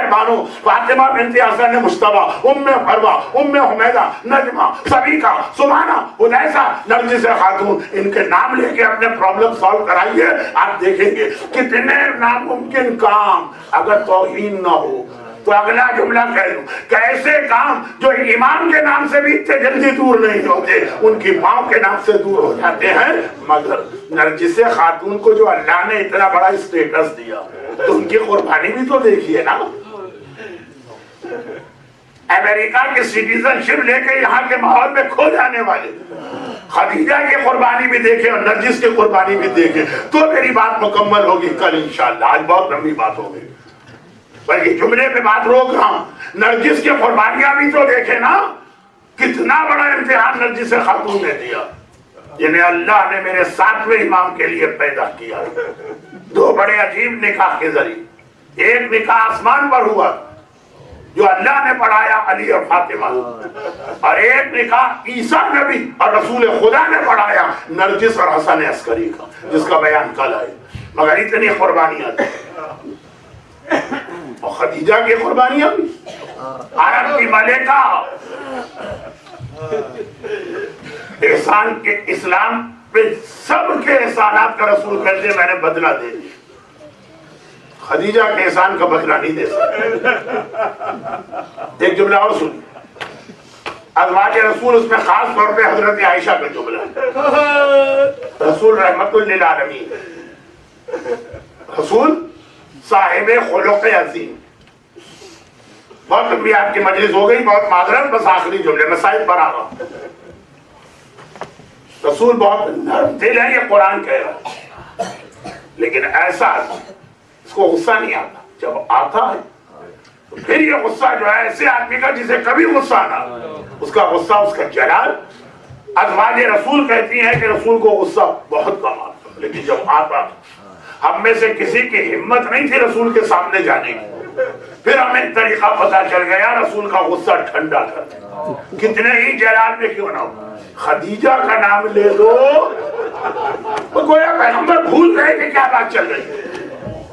بانو فاطمہ بنت حسن مجتبیٰ، ام فروہ، ام حمیدہ، نجمہ، سبیکہ، سمانہ، حدیثہ، نرجس خاتون، ان کے نام لے کے اپنے پرابلم سالو کرائیے۔ آپ دیکھیں گے کتنے ناممکن کام اگر توہین نہ ہو تو اگلا جملہ کہہ دوں، کیسے کام جو امام کے نام سے بھی اتنے جلدی دور نہیں ہوتے، ان کی ماں کے نام سے دور ہو جاتے ہیں۔ مگر نرجس خاتون کو جو اللہ نے اتنا بڑا اسٹیٹس دیا تو ان کی قربانی بھی تو دیکھیے نا۔ امریکہ کی سٹیزن شپ لے کے یہاں کے ماحول میں کھو جانے والے، خدیجہ کی قربانی بھی دیکھیں اور نرجس کی قربانی بھی دیکھیں تو میری بات مکمل ہوگی کل انشاءاللہ۔ آج بہت لمبی بات ہو گئی، بلکہ جملے پہ بات روک رہا ہوں۔ نرجس کی قربانیاں بھی تو دیکھیں نا، کتنا بڑا امتحان نرجس خاتون نے دیا، جنہیں اللہ نے میرے 7ویں امام کے لیے پیدا کیا۔ 2 بڑے عجیب نکاح کے ذریعے، ایک نکاح آسمان پر ہوا جو اللہ نے پڑھایا علی اور فاطمہ، اور ایک نکاح عیسیٰ نبی اور رسول خدا نے پڑھایا نرجس اور حسن عسکری کا، جس کا بیان کل آئے۔ مگر اتنی قربانیاں تھیں، اور خدیجہ کی قربانیاں بھی، عرب کی ملکہ، احسان کے اسلام پہ سب کے احسانات کا رسول کہتے میں نے بدلہ دے دیا۔ خدیجہ کے احسان کا بدلہ نہیں دے سکتے. ایک جملہ اور سن، ازواج رسول اس میں خاص طور پہ حضرت عائشہ کا جملہ ہے. رسول رحمت للعالمین، رسول صاحب خلق عظیم. بہت لمبی آپ کی مجلس ہو گئی، بہت معذرت، بس آخری جملے میں سائد پر آ رہا ہوں. رسول بہت نرم دل ہے، یہ قرآن کہہ رہا ہے، لیکن ایسا اس کو غصہ نہیں آتا. جب آتا ہے تو پھر یہ غصہ جو ہے ایسے آدمی کا جسے کبھی غصہ نہ، اس کا غصہ اس کا جلال. ازواج رسول کہتی ہیں کہ رسول کو غصہ بہت کم آتا، لیکن جب آتا ہم میں سے کسی کی ہمت نہیں تھی رسول کے سامنے جانے کی. پھر ہمیں طریقہ پتا چل گیا رسول کا غصہ ٹھنڈا کر دیں، کتنے ہی جلال میں کیوں نہ ہو. خدیجہ کا نام لے دو تو گویا پیغمبر بھول گئے کہ کیا بات چل رہی ہے.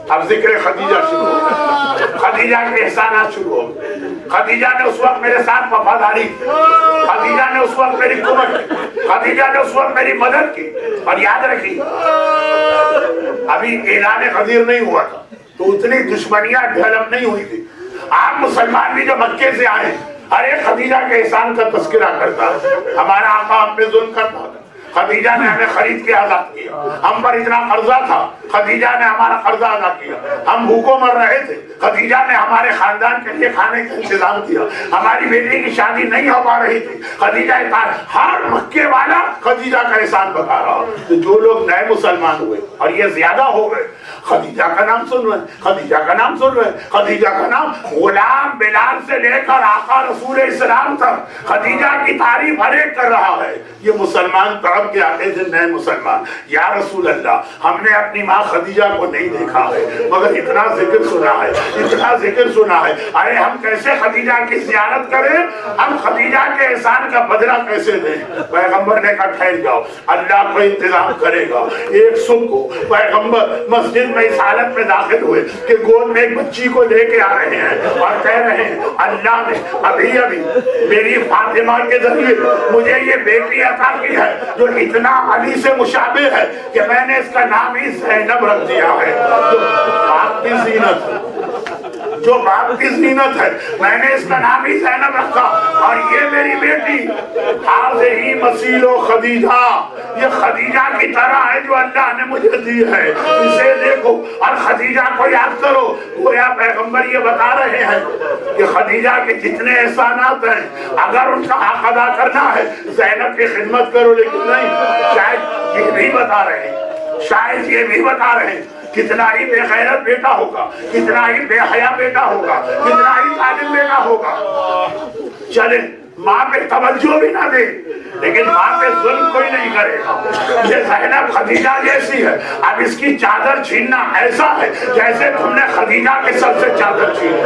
اب ذکر خدیجہ شروع ہو، خدیجہ کے احسانات شروع ہو. خدیجہ نے اس وقت میرے ساتھ وفاداری کی، خدیجہ نے اس وقت میری قوت کی، خدیجہ نے اس وقت میری مدد کی. اور یاد رکھی ابھی اعلان غدیر نہیں ہوا تھا تو اتنی دشمنیاں ڈیولپ نہیں ہوئی تھی. آپ مسلمان بھی جو مکے سے آئے ہر ایک خدیجہ کے احسان کا تذکرہ کرتا ہے. ہمارا آقا ہم پہ ظلم کرتا تھا، خدیجہ نے ہمیں خرید کے آزاد کیا. ہم پر اتنا قرضہ تھا، خدیجہ نے ہمارا قرضہ ادا کیا. ہم بھوکوں مر رہے تھے، خدیجہ نے ہمارے خاندان کے لیے کھانے کا انتظام کیا. ہماری بیٹی کی شادی نہیں ہو پا رہی تھی، خدیجہ ہر مکے والا خدیجہ کا احسان بتا رہا. تو جو لوگ نئے مسلمان ہوئے اور یہ زیادہ ہو گئے، خدیجہ کا نام سن رہے ہیں، خدیجہ کا نام سن رہے ہیں. خدیجہ کا نام غلام بلال سے لے کر آقا رسول اسلام تک خدیجہ کی تعریف ہر ایک کر رہا ہے. یہ مسلمان طرف کے آتے تھے نئے مسلمان. یا رسول اللہ، ہم نے اپنی ماں خدیجہ کو نہیں دیکھا ہے مگر اتنا ذکر سنا ہے، اتنا ذکر سنا ہے. ارے ہم کیسے خدیجہ کی زیارت کریں، ہم خدیجہ کے احسان کا بدلہ کیسے دیں. پیغمبر نے کہا ٹھہر جاؤ، اللہ کو انتظام کرے گا. ایک صبح کو پیغمبر مسجد میں اس حالت میں داخل ہوئے کہ گود میں ایک بچی کو لے کے آ رہے ہیں اور کہہ رہے ہیں اللہ نے ابھی میری فاطمہ کے ذریعے مجھے یہ بیٹی عطا کی ہے جو اتنا علی سے مشابہ ہے کہ میں نے اس کا نام ہی زینب رکھ دیا ہے، جو باپ کی زینت ہے، جو باپ کی زینت ہے. میں نے اس کا نام ہی زینب رکھا. اور یہ میری بیٹی حاضری مسیل و خدیجہ، یہ خدیجہ کی طرح ہے جو اللہ نے مجھے دی ہے، اسے دیکھو اور خدیجہ کو یاد کرو. گویا پیغمبر یہ بتا رہے ہیں کہ خدیجہ کے جتنے احسانات ہیں اگر ان کا حق ادا کرنا ہے زینب کی خدمت کرو. لیکن نہیں، شاید یہ بھی بتا رہے ہیں، شاید یہ بھی بتا رہے ہیں کتنا ہی بے غیرت بیٹا ہوگا، کتنا ہی بے حیا بیٹا ہوگا، کتنا ہی ظالم بیٹا ہوگا، چلے ماں پہ توجہ بھی نہ دے لیکن ماں پہ ظلم کوئی نہیں کرے گا. یہ زینب خدیجہ جیسی ہے. اب اس کی چادر چھیننا ایسا ہے جیسے تم نے خدیجہ کے سر سے چادر چھینی.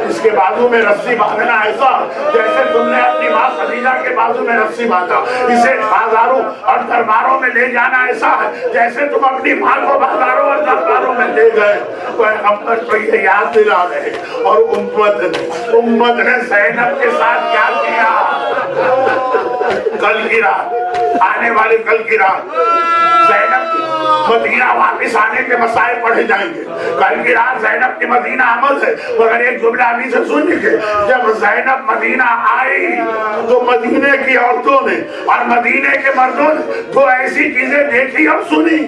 اس کے بازو میں رسی باندھنا ایسا جیسے تم نے اپنی ماں خدیجہ کے بازو میں رسی باندھا. اسے بازاروں اور درباروں میں لے جانا ایسا ہے جیسے تم اپنی ماں کو بازاروں اور درباروں میں لے گئے. پیغمبر کو یہ یاد دلا رہے اور امت نے زینب کے ساتھ کیا کیا. کل کی رات، آنے والی کل کی رات زینب کی مدینہ واپس آنے کے مسائل پڑھے جائیں گے. کل کی رات زینب کی مدینہ آمد ہے. مگر ایک جملہ ابھی سے سن لیجیے، جب زینب مدینہ آئی تو مدینے کی عورتوں نے اور مدینے کے مردوں نے تو ایسی چیزیں دیکھی اور سنی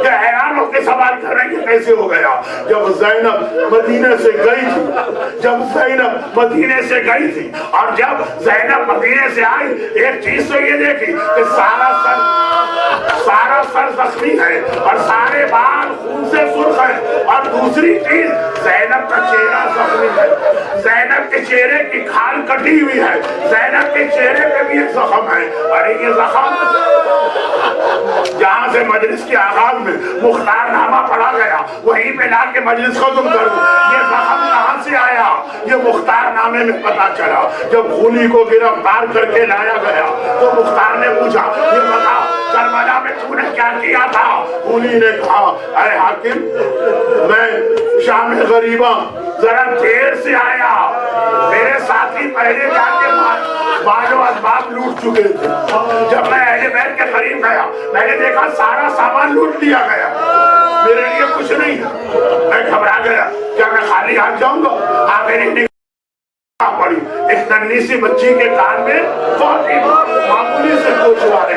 کہ حیران ہو کے سوال کر رہے ہیں کیسے ہو گیا. جب زینب مدینے سے گئی تھی، جب زینب مدینے سے گئی تھی اور جب زینب مدینے سے آئی، ایک چیز تو یہ دیکھی کہ سارا سر زخمی ہے اور سارے بال خون سے سرخ ہیں. اور دوسری چیز زینب کا چہرہ زخمی ہے، زینب کے چہرے کی کھال کٹی ہوئی ہے، زینب کے چہرے پہ بھی ایک زخم ہے. اور یہ زخم جہاں سے مجلس کے آغاز میں مختار نامہ پڑھا گیا وہیں پہ لا کے مجلس ختم کروں. یہ زخم کہاں سے آیا یہ مختار نامے میں پتا چلا. جب غولی کو گرفتار کر کے لایا گیا تو مختار نے پوچھا یہ بتا کربلا میں تو نے کیا کیا تھا. غولی نے کہا اے حاکم میں شام غریبہ ذرا دیر سے آیا، میرے ساتھی پہلے جا کے مال و اسباب لوٹ چکے تھے. جب میں اہل بیت کے قریب گیا میں نے دیکھا سارا سامان لوٹ لیا گیا. میرے لیے کچھ نہیں ہے. میں گھبرا گیا, کیا میں خالی ہاتھ جاؤں گا؟ میری نگاہ پڑی ایک ننھی سی بچی کے کان میں بہت ہی معمولی سے گوشوارے.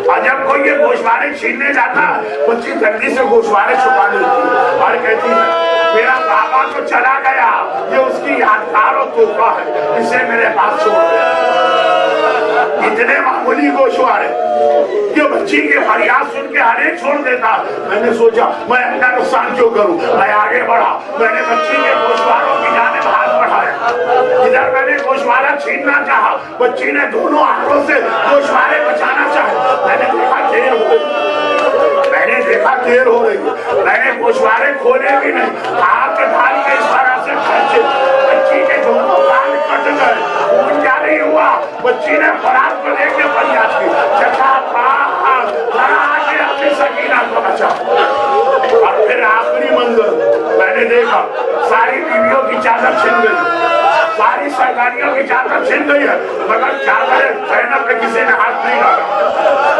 اور جب کوئی یہ گوشوارے چھیننے جاتا, بچی جلدی سے گوشوارے چھپا لیتی اور کہتی ہے میرا بابا تو چلا گیا, یہ اس کی یادگار و تحفہ ہے, اسے میرے پاس چھوڑ دے. اتنے معمولی گوشوارے یہ بچی کی فریاد سن کے ہر ایک چھوڑ دیتا. میں نے سوچا میں اپنا نقصان کیوں کروں, میں آگے بڑھا. میں نے بچی کے گوشواروں کی جانب ہاتھ بڑھایا. ادھر میں نے گوشوارہ چھیننا چاہا, بچی نے دونوں ہاتھوں سے گوشوارے بچانا چاہے. میں نے دیکھا دیر ہو گئی, میں نے گوشوارے کھولے بھی نہیں, ہاتھ ڈال کے اس طرح سے کھینچے. بچی کے دونوں کان کٹ گئے, خون جاری ہوا. بچی نے خوراک کو لے کے فریاد کی, چچا پاس ذرا آگے اپنی سکینہ کو بچا. اور پھر آخری منظر میں نے دیکھا, ساری بیویوں کی چادر چھن گئی, ساری سرکاریوں کی چادر چھن گئی ہے, مگر چادر زینب پہ کسی نے ہاتھ نہیں ڈالا.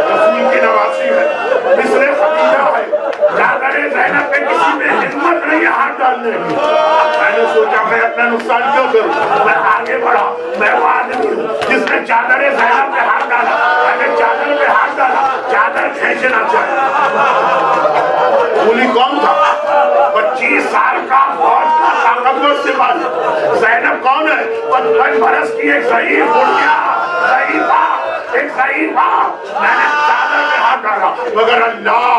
رسول کی نواسی ہے, مثل خدیجہ ہے, چادر زینب پہ کسی میں ہمت نہیں ہاتھ ڈالنے کی. میں نے سوچا میں اپنا نقصان کیوں کروں, میں آگے بڑھا. میں وہ آدمی ہوں جس نے چادر زینب پہ ہاتھ ڈالا. میں نے چادر پہ ہاتھ ڈالا, چادر کھینچنا چاہا. بولی کون تھا؟ 25 سال کا فوج کا طاقتور سپاہی. زینب کون ہے؟ 55 برس کی ایک ضعیف بڑھیا, ایک ضعیفہ. میں نے چادر پہ ہاتھ ڈالا, مگر اللہ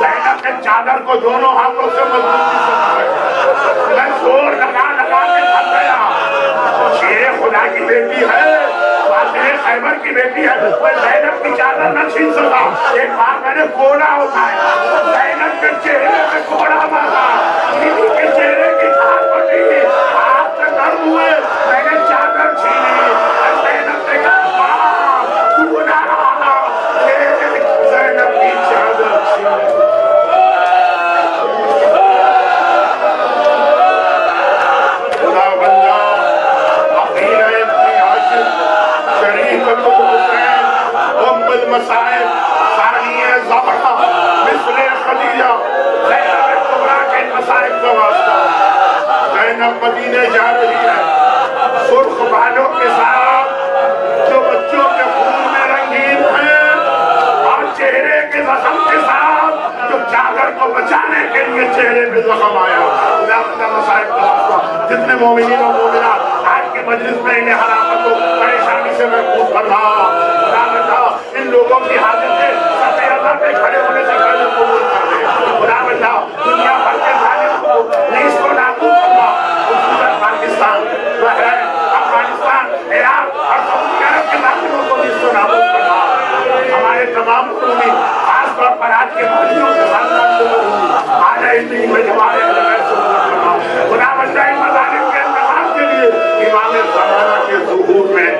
زینب نے چادر کو دونوں ہاتھوں سے مضبوطی سے پکڑا. میں زور لگا کے تھک گیا. شیر خدا کی بیٹی ہے, فاتح خیبر کی بیٹی ہے, وہ زینب کی چادر نہ چھین سکا. ایک بار میں نے کوڑا اٹھایا, زینب کے چہرے پہ کوڑا مارا, بیوی کے چہرے کی دھار پٹی, ہاتھ سے درد ہوئے. میں نے چادر چھینی, زینب نے کہا تو نہ رہا, زینب کی چادر چھینی. خدا بندہ اپنی اپنی عاشق شریفۃ الحسین ام المصائب ثانیہ زہرا مثل خدیجہ زینب کبریٰ کے مصائب کا واسطہ. زینب مدینے جا رہی ہے, سرخ بالوں کے ساتھ جو بچوں کے خون میں رنگین ہیں, اور چہرے کے زخم کے ساتھ جو چادر کو بچانے کے لیے چہرے پہ زخم آیا. مصائب کا واسطہ جتنے مومنین و مومنات آج کے مجلس میں انہیں حرامت و پریشانی سے محفوظ کر رہا, ان لوگوں کی حاجتیں صفحے اللہ پہ کھڑے ہونے سے پہلے قبول کر دے. خدا بندہ دنیا بھر کے ظالم کو نیز کو نابود کرنا, خصوصاً پاکستان, بحرین, افغانستان, عراق اور سعودی عرب کے ظالموں کو نیز کو نابود کرنا. ہمارے تمام قومی خاص طور پر آج کے مولویوں کے خاندان کو آج اتنی میں ہمارے خدا بندہ ان مظالم کے انتقام کے لیے امام زمانہ کے ظہور میں